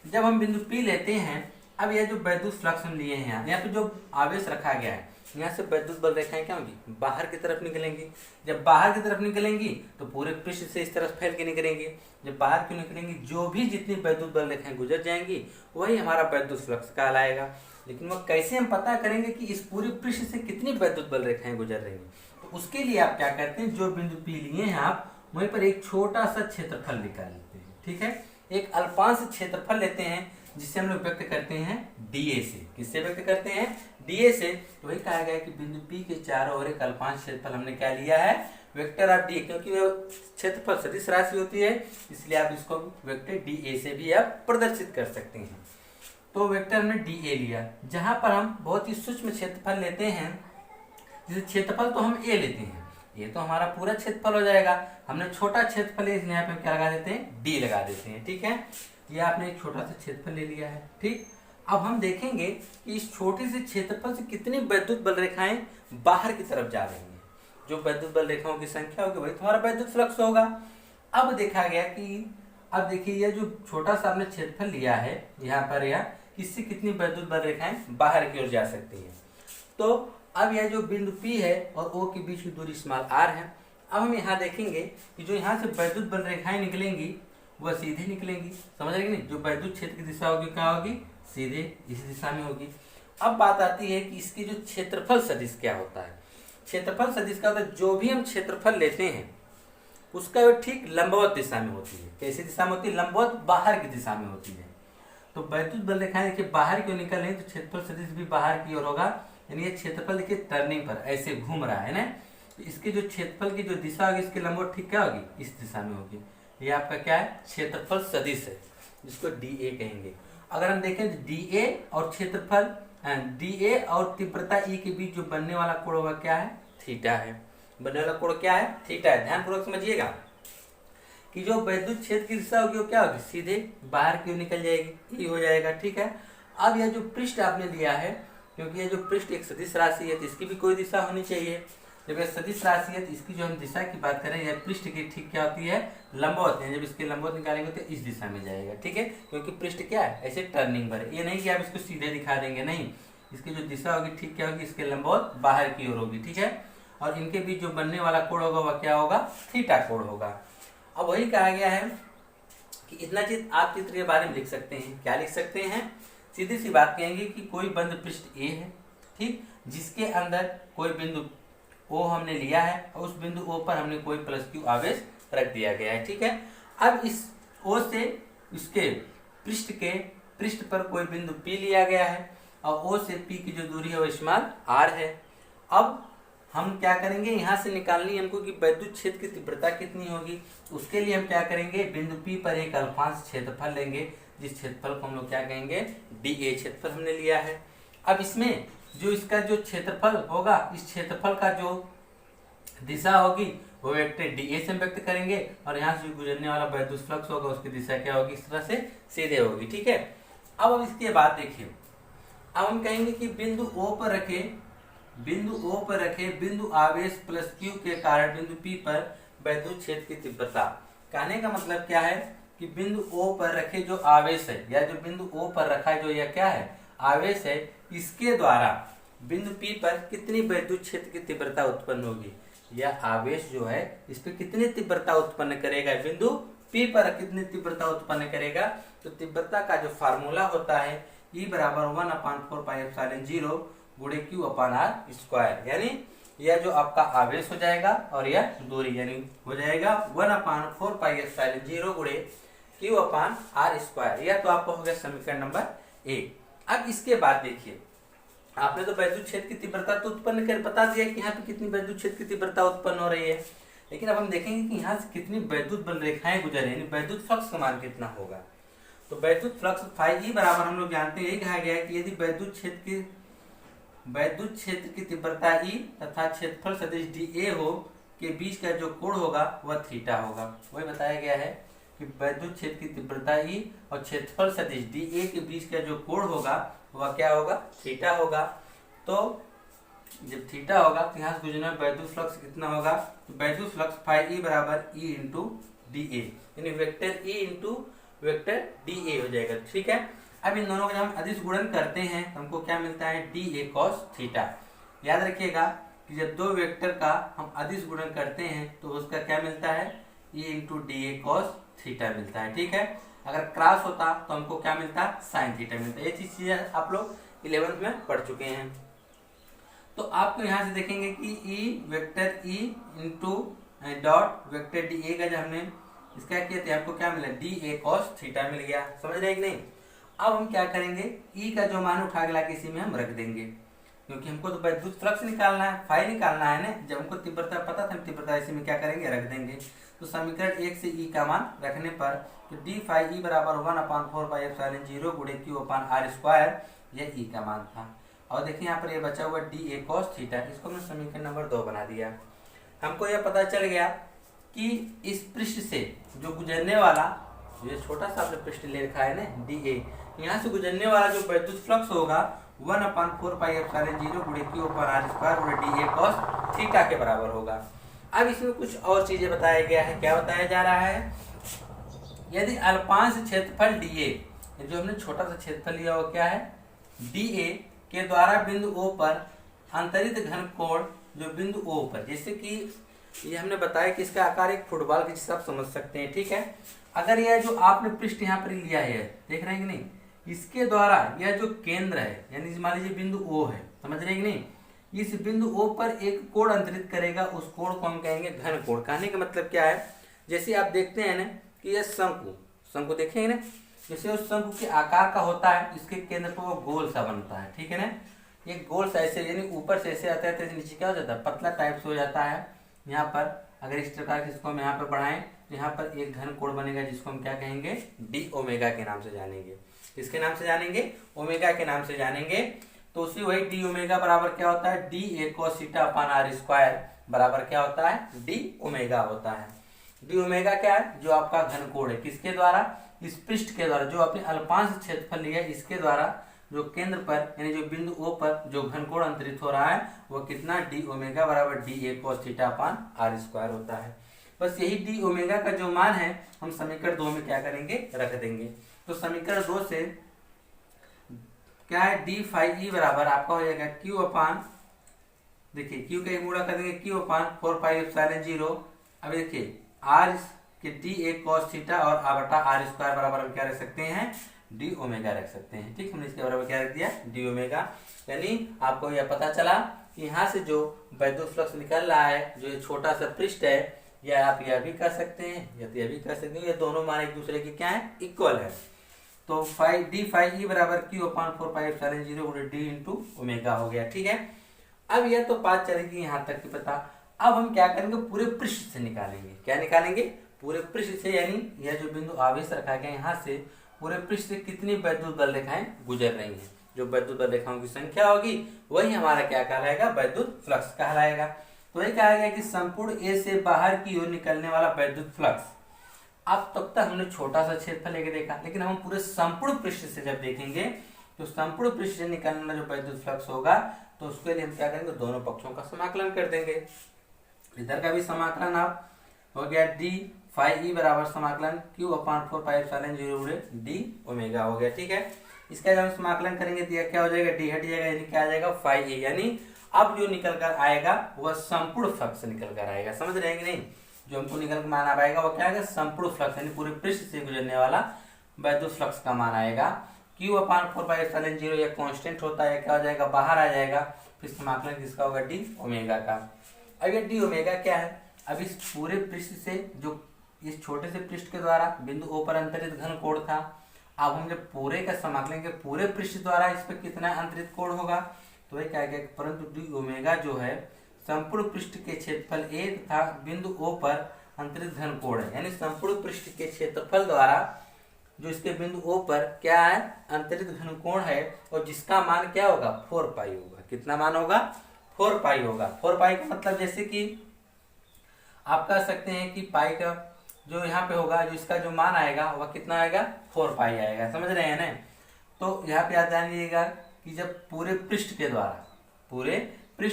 जब हम बिंदु पी लेते हैं, अब यह जो वैद्युत फ्लक्स हम लिए हैं यहाँ पे जो आवेश रखा गया है, यहाँ से वैद्युत बल रेखाएं क्या होंगी, बाहर की तरफ निकलेंगी। जब बाहर की तरफ निकलेंगी तो पूरे पृष्ठ से इस तरफ फैल के निकलेंगी। जब बाहर क्यों निकलेंगी, जो भी जितनी वैद्युत बल रेखाएं गुजर जाएंगी वही हमारा वैद्युत फ्लक्स कहलाएगा। लेकिन वो कैसे हम पता करेंगे कि इस पूरे पृष्ठ से कितनी वैद्युत बल रेखाएं गुजर रही हैं, तो उसके लिए आप क्या करते हैं, जो बिंदु पी लिए हैं आप वहीं पर एक छोटा सा क्षेत्रफल निकाल लेते हैं, ठीक है। एक अल्पांश क्षेत्रफल लेते हैं जिसे हम लोग व्यक्त करते हैं डीए से। किससे व्यक्त करते हैं, डीए से। तो वही कहा गया है कि बिंदु पी के चारों ओर एक अल्पांश क्षेत्रफल हमने क्या लिया है, वेक्टर ऑफ डी, क्योंकि वह क्षेत्रफल सदिश राशि होती है, इसलिए आप इसको वेक्टर डीए से भी आप प्रदर्शित कर सकते हैं। तो वेक्टर हमने डीए लिया, जहां पर हम बहुत ही सूक्ष्म क्षेत्रफल लेते हैं। जैसे क्षेत्रफल तो हम ए लेते हैं, ये तो हमारा पूरा क्षेत्रफल हो जाएगा। हमने छोटा क्षेत्रफल है, इसलिए यहाँ पे क्या लगा देते हैं, डी लगा देते हैं, ठीक है। ये आपने एक छोटा सा क्षेत्रफल ले लिया है, ठीक। अब हम देखेंगे कि इस छोटे से क्षेत्रफल से कितनी वैद्युत बल रेखाएं बाहर की तरफ जा रही हैं। जो वैद्युत बल रेखाओं की संख्या होगी वही तुम्हारा वैद्युत फ्लक्स होगा। अब देखा गया कि अब देखिए ये जो छोटा सा आपने क्षेत्रफल लिया है यहाँ पर, या इससे कितनी वैद्युत बल रेखाएं बाहर की ओर जा सकती है। तो अब यह जो बिंदु P है और O के बीच की दूरी स्मॉल r है। अब हम यहाँ देखेंगे कि जो यहाँ से वैद्युत बल रेखाएं निकलेंगी वह सीधे निकलेंगी, समझ रहे कि नहीं। जो वैद्युत क्षेत्र की दिशा होगी क्या होगी, सीधे इस दिशा में होगी। अब बात आती है कि इसकी जो क्षेत्रफल सदिश क्या होता है। क्षेत्रफल सदिश का होता है, जो भी हम क्षेत्रफल लेते हैं उसका वो ठीक लंबवत दिशा में होती है। कैसी दिशा में होती है, लंबवत बाहर की दिशा में होती है। तो वैद्युत बल रेखाएं देखिए बाहर क्यों निकल रही है, तो क्षेत्रफल सदिश भी बाहर की ओर होगा। यानी ये क्षेत्रफल देखिए टर्निंग पर ऐसे घूम रहा है ना, तो इसके जो क्षेत्रफल की जो दिशा होगी इसके लंबवत ठीक क्या होगी, इस दिशा में होगी। ये आपका क्या है, क्षेत्रफल सदिश है, जिसको डीए कहेंगे। अगर हम देखें तो डीए और क्षेत्रफल, डीए और तीव्रता ई के बीच जो बनने वाला कोण होगा क्या है, थीटा है। बनने वाला कोण क्या है, थीटा है। ध्यानपूर्वक समझिएगा कि जो वैद्युत क्षेत्र की दिशा होगी वो क्या होगी, सीधे बाहर क्यों निकल जाएगी, ये हो जाएगा, ठीक है। अब यह जो पृष्ठ आपने लिया है, क्योंकि यह जो पृष्ठ एक सदिश राशि है तो इसकी भी कोई दिशा होनी चाहिए। जब यह सदिश राशि है तो इसकी जो हम दिशा की बात करें, यह पृष्ठ की ठीक क्या होती है, लंबवत है। जब इसके लंबवत निकालेंगे तो इस दिशा में जाएगा, ठीक है। क्योंकि पृष्ठ क्या है, ऐसे टर्निंग पर है। ये नहीं कि आप इसको सीधे दिखा देंगे, नहीं, इसकी जो दिशा होगी ठीक क्या होगी, इसके लंबवत बाहर की ओर होगी, ठीक है। और इनके बीच जो बनने वाला कोण होगा वह क्या होगा, थीटा कोण होगा। अब वही कहा गया है कि इतना चीज आप चित्र के बारे में लिख सकते हैं। क्या लिख सकते हैं, सीधी सी बात कहेंगे कि कोई बंद पृष्ठ ए है, ठीक, जिसके अंदर कोई बिंदु ओ हमने लिया है और उस बिंदु ओ पर हमने कोई प्लस क्यू आवेश रख दिया गया है, ठीक है। अब इस ओ से इसके पृष्ठ पर कोई बिंदु पी लिया गया है और ओ से पी की जो दूरी है वो स्मॉल आर है। अब हम क्या करेंगे, यहाँ से निकालनी है हमको कि वैद्युत क्षेत्र की तीव्रता कितनी होगी। उसके लिए हम क्या करेंगे, बिंदु पी पर एक अल्पांश क्षेत्रफल लेंगे, जिस क्षेत्रफल को हम लोग क्या कहेंगे, डीए क्षेत्रफल हमने लिया है। अब इसमें जो इसका जो क्षेत्रफल होगा, इस क्षेत्रफल का जो दिशा होगी वो वेक्टर डीए से व्यक्त करेंगे, और यहाँ से गुजरने वाला वैद्युत फ्लक्स होगा उसकी दिशा क्या होगी, इस तरह से सीधे होगी, ठीक है। अब इसके बाद देखिए, अब हम कहेंगे कि बिंदु ओ पर रखे बिंदु आवेश प्लस क्यू के कारण बिंदु पी पर वैद्युत क्षेत्र की तीव्रता। कहने का मतलब क्या है कि बिंदु ओ पर रखे जो आवेश है, या जो बिंदु ओ पर रखा है जो यह क्या है, आवेश है, इसके द्वारा बिंदु पी पर कितनी वैद्युत क्षेत्र की तीव्रता उत्पन्न होगी। यह आवेश जो है इस पर कितनी तीव्रता उत्पन्न करेगा, बिंदु पी पर कितनी तीव्रता उत्पन्न करेगा। तो तीव्रता का जो फार्मूला होता है E बराबर 1/4πε0 गुणे Q अपान R स्क्वायर। यानी यह जो आपका आवेश हो जाएगा और यह दूरी, यानी हो जाएगा 1/4πε0 गुणे Q अपान R स्क्वायर। यह तो आपका हो गया समीकरण नंबर 1। अब इसके बाद देखिए, आपने तो वैद्युत क्षेत्र की तीव्रता तो उत्पन्न कर बता दिया कि यहाँ पे कितनी वैद्युत क्षेत्र की तीव्रता उत्पन्न हो रही है। लेकिन अब हम देखेंगे कि यहाँ से कितनी वैद्युत बल रेखाएं गुजर रही है, वैद्युत फ्लक्स का मान कितना होगा। तो वैद्युत फ्लक्स फाई ई बराबर हम लोग जानते हैं, यही कहा गया है कि यदि वैद्युत क्षेत्र की तीव्रता ई तथा क्षेत्रफल सदिश डी ए हो के बीच का जो कोण होगा वह थीटा होगा। वही बताया गया है कि वैद्युत क्षेत्र की तीव्रता ई और क्षेत्रफल सदिश डी ए के बीच का जो कोण होगा वह क्या होगा, थीटा होगा। तो जब थीटा होगा तो यहाँ से गुजरने में वैद्युत फ्लक्स कितना होगा, तो वैद्युत फ्लक्स फाई ई बराबर ई इंटू डी ए, यानी vector E into vector D A हो जाएगा। ठीक है, अब इन दोनों का जब हम अदिश गुणन करते हैं तो हमको क्या मिलता है, डी ए कॉस थीटा। याद रखिएगा कि जब दो वेक्टर का हम अदिश गुणन करते हैं तो उसका क्या मिलता है, E into D A cos theta मिलता है। ठीक है, अगर क्रॉस होता तो हमको क्या मिलता, साइन थीटा मिलता है। ये चीजें आप लोग 11th में पढ़ चुके हैं। तो आपको यहाँ से देखेंगे कि E vector E into dot vector D A का जब हमने इसका किया तो आपको क्या मिला, डी ए कॉस थीटा मिल गया। समझ रहे हैं कि नहीं। अब हम क्या करेंगे, ई का जो मान उठा के ला के इसी में हम रख देंगे, क्योंकि हमको तो वैद्युत फ्लक्स निकालना है, फाई निकालना है ना। जब हमको तीव्रता पता था, हम तीव्रता इसी में क्या करेंगे, रख देंगे। तो समीकरण 1 से ई का मान रखने पर तो डी फाई ई बराबर 1/4πε0 गुणे Q/r², यह ई का मान था। और देखिए यहाँ पर ये बचा हुआ डी ए कॉस थीटा, इसको मैं समीकरण नंबर 2 बना दिया। हमको यह पता चल गया कि इस पृष्ठ से जो गुजरने वाला, ये छोटा सा आपने पृष्ठ ले रखा है ना डी ए, यहाँ से गुजरने वाला जो वैद्युत फ्लक्स होगा 1/4πε0 गुणे Q/r² गुणे डी ए कॉस थीटा के बराबर होगा। अब इसमें कुछ और चीजें बताया गया है। क्या बताया जा रहा है, यदि अल्पांश क्षेत्रफल डी ए, जो हमने छोटा सा क्षेत्रफल लिया वो क्या है, डी ए के द्वारा बिंदु ओ पर अंतरित घन कोण जो बिंदु ओ पर, जैसे कि ये हमने बताया कि इसका आकार एक फुटबॉल के जैसा आप समझ सकते हैं। ठीक है, अगर यह जो आपने पृष्ठ यहाँ पर लिया है, देख रहे हैं कि नहीं, इसके द्वारा यह जो केंद्र है, यानी मान लीजिए बिंदु ओ है, समझ रहे हैं कि नहीं, इस बिंदु ओ पर एक कोण अंतरित करेगा, उस कोण को हम कहेंगे घन कोण। कहने का मतलब क्या है, जैसे आप देखते हैं ना कि यह शंकु देखेंगे ना, जैसे उस शंकु के आकार का होता है, इसके केंद्र पर वो गोल सा बनता है। ठीक है ना, ये गोल सा ऐसे, यानी ऊपर से ऐसे आता है तो नीचे क्या हो जाता है, पतला टाइप से हो जाता है। यहाँ पर अगर इस प्रकार से इसको हम यहाँ पर बढ़ाएं तो यहाँ पर एक घन कोण बनेगा, जिसको हम क्या कहेंगे, डी ओमेगा के नाम से जानेंगे। किसके नाम से जानेंगे, ओमेगा के नाम से जानेंगे। तो उसी वही डी ओमेगा बराबर क्या होता है, D A cos theta upon r² बराबर क्या होता है, डी ओमेगा होता है। डी ओमेगा क्या है, जो आपका घन कोण है, किसके द्वारा, इस पृष्ठ के द्वारा, जो अपने अल्पांश क्षेत्रफल लिया इसके द्वारा जो केंद्र पर यानी जो बिंदु ओ पर जो घन कोण अंतरित हो रहा है वह कितना, डी ओमेगा बराबर D A cos theta upon r² होता है। बस यही डी ओमेगा का जो मान है हम समीकरण 2 में क्या करेंगे, रख देंगे। तो समीकरण 2 से क्या है, डी फाई ई बराबर आपका हो जाएगा क्यू अपान, देखिए क्यू का एक गुणा कर देंगे, क्यू अपान 4πε0। अब देखिए आर के डी ए कॉस थीटा और r/r² बराबर हम क्या रख सकते हैं, डी ओमेगा रख सकते हैं। ठीक, हमने इसके बराबर क्या रख दिया, डी ओमेगा। यानी आपको यह पता चला कि यहाँ से जो वैद्युत फ्लक्स निकल रहा है, जो ये छोटा सा पृष्ठ है, या आप यह भी कर सकते हैं या यह भी कर सकते हैं, ये दोनों मान एक दूसरे के क्या है, इक्वल है। तो डी फाई ई बराबर क्यू अपान 4πε0 गुणे डी इंटू ओमेगा हो गया। ठीक है, अब यह तो बात चलेगी यहाँ तक की पता। अब हम क्या करेंगे, पूरे पृष्ठ से निकालेंगे। क्या निकालेंगे, पूरे पृष्ठ से, यानी यह जो बिंदु आवेश रखा गया यहाँ से पूरे पृष्ठ से कितनी वैद्युत बल रेखाएं गुजर रही हैं। जो वैद्युत बल रेखाओं की संख्या होगी वही हमारा क्या कहलाएगा, वैद्युत फ्लक्स कहलाएगा। तो ये कहा गया कि संपूर्ण ए से बाहर की ओर निकलने वाला वैद्युत फ्लक्स। अब तब तक हमने छोटा सा क्षेत्रफल लेके देखा, लेकिन हम पूरे संपूर्ण पृष्ठ से जब देखेंगे तो संपूर्ण पृष्ठ से निकलने वाला जो वैद्युत फ्लक्स होगा, तो उसके लिए हम क्या करेंगे, दोनों पक्षों का समाकलन कर देंगे। इधर का भी समाकलन आप हो गया, डी फाई ई बराबर समाकलन क्यू अपान 4πε0 गुणे डी ओमेगा हो गया। ठीक है, इसका जब हम समाकलन करेंगे तो क्या हो जाएगा, डी हट जाएगा, यानी क्या आ जाएगा, फाई ई। यानी अब जो निकल कर आएगा वह संपूर्ण फ्लक्स निकल कर आएगा। समझ रहे हैं कि नहीं, जो हमको निकल कर मान आएगा वो क्या आएगा, संपूर्ण फ्लक्स, यानी पूरे पृष्ठ से गुजरने वाला वैद्युत फ्लक्स का मान आएगा। क्यू अपान 4πε0 यह कांस्टेंट होता है, क्या हो जाएगा, बाहर आ जाएगा। फिर समाकलन किसका होगा, डी ओमेगा का। अब ये डी ओमेगा क्या है, अब इस पूरे पृष्ठ से जो इस छोटे से पृष्ठ के द्वारा बिंदु ओ पर अंतरित घन कोण था, अब हम जब पूरे का समाकलन के पूरे पृष्ठ द्वारा इस पर कितना अंतरित कोण होगा, तो वही क्या गया, परंतु डी ओमेगा जो है संपूर्ण पृष्ठ के क्षेत्रफल a तथा बिंदु O पर अंतरित घन कोण है। यानी संपूर्ण पृष्ठ के क्षेत्रफल द्वारा जो इसके बिंदु O पर क्या है, अंतरित घन कोण है, और जिसका मान क्या होगा, 4 पाई होगा। कितना मान होगा, 4 पाई होगा। 4 पाई का मतलब जैसे कि आप कह सकते हैं कि पाई का जो यहाँ पे होगा, जो इसका जो मान आएगा वह कितना आएगा, 4 पाई आएगा। समझ रहे हैं ना। तो यहाँ पे याद लीजिएगा कि जब पूरे पृष्ठ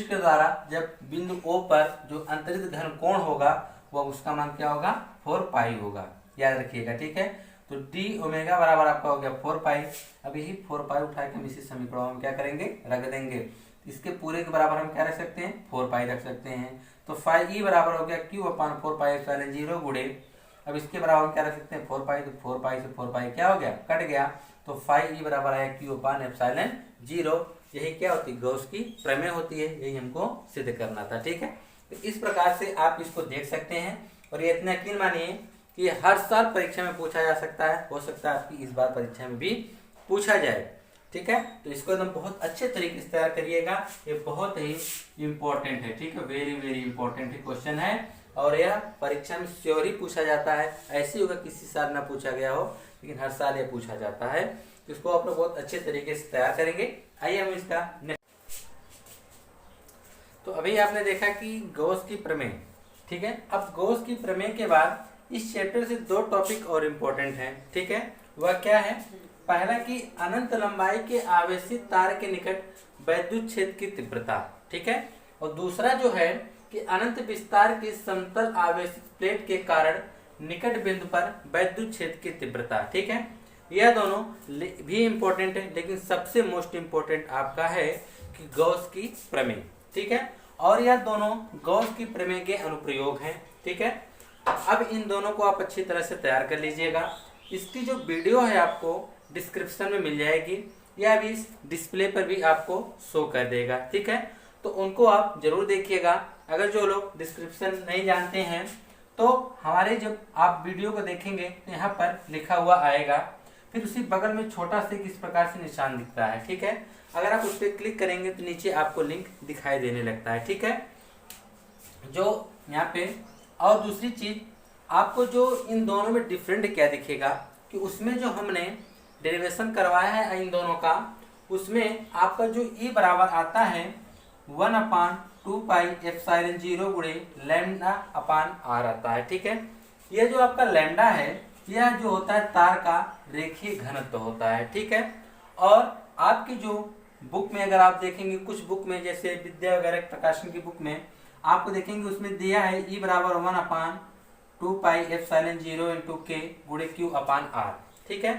के द्वारा जब बिंदु O पर जो अंतरित घन कोण होगा वह उसका मान क्या होगा, 4 पाई होगा। याद रखिएगा, ठीक है। तो डी ओमेगा बराबर आपका हो गया 4 पाई। अब यही 4 पाई उठा के हम इसी समीकरण में क्या करेंगे, रख देंगे। इसके पूरे के बराबर हम क्या रख सकते हैं, 4 पाई रख सकते हैं। तो फाई ई बराबर हो गया Q अपान 4 पाई एप्सिलॉन 0 गुणे, अब इसके बराबर हम क्या रख सकते हैं, 4 पाई। तो 4 पाई से 4 पाई क्या हो गया, कट गया। तो फाई ई बराबर आया Q अपान एप्सिलॉन 0। यही क्या होती है, गॉस की प्रमेय होती है। यही हमको सिद्ध करना था, ठीक है। तो इस प्रकार से आप इसको देख सकते हैं, और ये इतना यकीन मानिए कि ये हर साल परीक्षा में पूछा जा सकता है। हो सकता है आपकी इस बार परीक्षा में भी पूछा जाए, ठीक है। तो इसको एकदम बहुत अच्छे तरीके से तैयार करिएगा। ये बहुत ही इम्पोर्टेंट है, ठीक है, वेरी वेरी इंपॉर्टेंट क्वेश्चन है, और यह परीक्षा में श्योर ही पूछा जाता है। ऐसे होगा किसी साल ना पूछा गया हो, लेकिन हर साल ये पूछा जाता है। तो इसको आप लोग बहुत अच्छे तरीके से तैयार करेंगे। आइए हम इसका तो अभी आपने देखा कि गॉस की प्रमेय, ठीक है। अब गॉस की प्रमेय के बाद इस चैप्टर से 2 टॉपिक और इम्पोर्टेंट हैं, ठीक है। वह क्या है, पहला कि अनंत लंबाई के आवेशित तार के निकट वैद्युत क्षेत्र की तीव्रता, ठीक है। और दूसरा जो है कि अनंत विस्तार की समतल आवेशित प्लेट के कारण निकट बिंदु पर वैद्युत क्षेत्र की तीव्रता, ठीक है। यह दोनों भी इम्पोर्टेंट है, लेकिन सबसे मोस्ट इम्पोर्टेंट आपका है कि गॉस की प्रमेय, ठीक है। और यह दोनों गॉस की प्रमेय के अनुप्रयोग हैं, ठीक है। अब इन दोनों को आप अच्छी तरह से तैयार कर लीजिएगा। इसकी जो वीडियो है आपको डिस्क्रिप्शन में मिल जाएगी, या भी इस डिस्प्ले पर भी आपको शो कर देगा, ठीक है। तो उनको आप जरूर देखिएगा। अगर जो लोग डिस्क्रिप्शन नहीं जानते हैं तो हमारे जब आप वीडियो को देखेंगे तो यहाँ पर लिखा हुआ आएगा, फिर उसी बगल में छोटा से किस प्रकार से निशान दिखता है, ठीक है। अगर आप उस पर क्लिक करेंगे तो नीचे आपको लिंक दिखाई देने लगता है, ठीक है। जो यहाँ पे और दूसरी चीज आपको जो इन दोनों में डिफरेंट क्या दिखेगा कि उसमें जो हमने डेरिवेशन करवाया है इन दोनों का, उसमें आपका जो ई बराबर आता है 1/2 पाई एप्सिलॉन 0 गुणे लैम्डा अपान आर आता है, ठीक है। यह जो आपका लैम्डा है, यह जो होता है तार का रेखीय घनत्व होता है, ठीक है। और आपकी जो बुक में अगर आप देखेंगे, कुछ बुक में जैसे विद्या वगैरह प्रकाशन की बुक में आपको देखेंगे उसमें दिया है ई बराबर 1/2 पाई एप्सिलॉन 0 इंटू के गुणे क्यू अपान आर, ठीक है।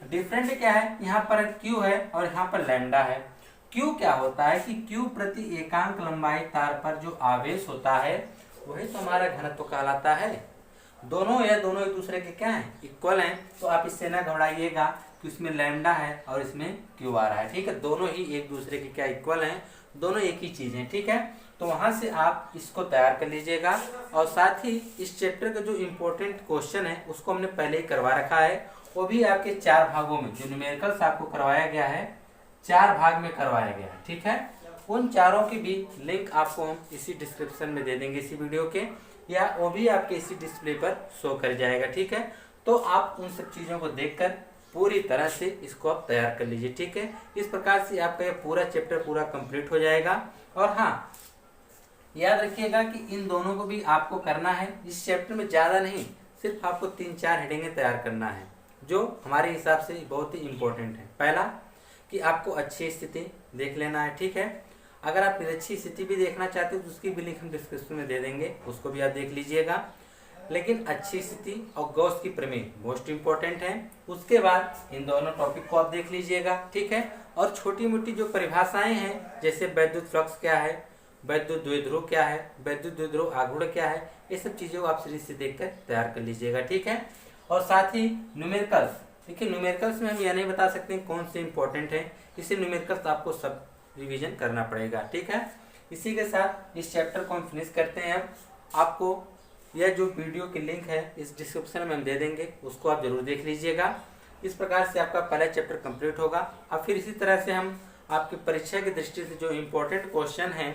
डिफरेंट क्या है, यहाँ पर क्यू है और यहाँ पर लैम्डा है। क्यू क्या होता है कि क्यू प्रति एकांक लंबाई तार पर जो आवेश होता है वही तो हमारा घनत्व कहलाता है। दोनों एक दूसरे के क्या हैं, इक्वल हैं। तो आप इससे ना घबराइएगा कि इसमें लैम्डा है और इसमें क्यू आ रहा है, ठीक है। दोनों ही एक दूसरे के क्या इक्वल हैं, दोनों एक ही चीज है, ठीक है। तो वहां से आप इसको तैयार कर लीजिएगा। और साथ ही इस चैप्टर का जो इम्पोर्टेंट क्वेश्चन है उसको हमने पहले ही करवा रखा है, वो भी आपके 4 भागों में, जो न्यूमेरिकल्स आपको करवाया गया है 4 भाग में करवाया गया है, ठीक है। उन चारों की भी लिंक आपको हम इसी डिस्क्रिप्शन में दे देंगे इसी वीडियो के, या वो भी आपके इसी डिस्प्ले पर शो कर जाएगा, ठीक है। तो आप उन सब चीजों को देखकर पूरी तरह से इसको आप तैयार कर लीजिए, ठीक है। इस प्रकार से आपका ये पूरा चैप्टर पूरा कंप्लीट हो जाएगा। और हाँ, याद रखिएगा कि इन दोनों को भी आपको करना है। इस चैप्टर में ज़्यादा नहीं, सिर्फ आपको 3-4 हेडिंगें तैयार करना है, जो हमारे हिसाब से बहुत ही इम्पोर्टेंट है। पहला कि आपको अच्छी स्थिति देख लेना है, ठीक है। अगर आप अच्छी स्थिति भी देखना चाहते हो तो उसकी भी लिंक हम डिस्क्रिप्शन में दे देंगे, उसको भी आप देख लीजिएगा। लेकिन अच्छी स्थिति और गॉस की प्रमेय मोस्ट इम्पोर्टेंट है। उसके बाद इन दोनों टॉपिक को आप देख लीजिएगा, ठीक है। और छोटी मोटी जो परिभाषाएं हैं, जैसे वैद्युत फ्लक्स क्या है, वैद्युत द्विध्रुव क्या है, वैद्युत द्विध्रुव आघूर्ण क्या है, ये सब चीज़ों को आप सीरीज से देखकर तैयार कर लीजिएगा, ठीक है। और साथ ही न्यूमेरिकल्स, देखिए न्यूमेरिकल्स में हम यह नहीं बता सकते हैं कौन से इंपॉर्टेंट है, इसलिए न्यूमेरिकल्स आपको सब रिवीजन करना पड़ेगा, ठीक है। इसी के साथ इस चैप्टर को हम फिनिश करते हैं। अब आपको यह जो वीडियो की लिंक है इस डिस्क्रिप्शन में हम दे देंगे, उसको आप जरूर देख लीजिएगा। इस प्रकार से आपका पहला चैप्टर कंप्लीट होगा। अब फिर इसी तरह से हम आपकी परीक्षा की दृष्टि से जो इम्पोर्टेंट क्वेश्चन हैं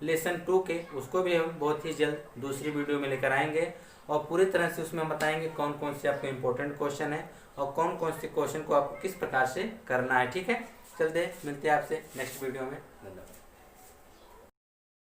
लेसन 2 के, उसको भी हम बहुत ही जल्द दूसरी वीडियो में लेकर आएंगे और पूरी तरह से उसमें बताएंगे कौन कौन से आपके इंपॉर्टेंट क्वेश्चन है और कौन कौन से क्वेश्चन को आपको किस प्रकार से करना है। ठीक है, चलते मिलते हैं आपसे नेक्स्ट वीडियो में। धन्यवाद।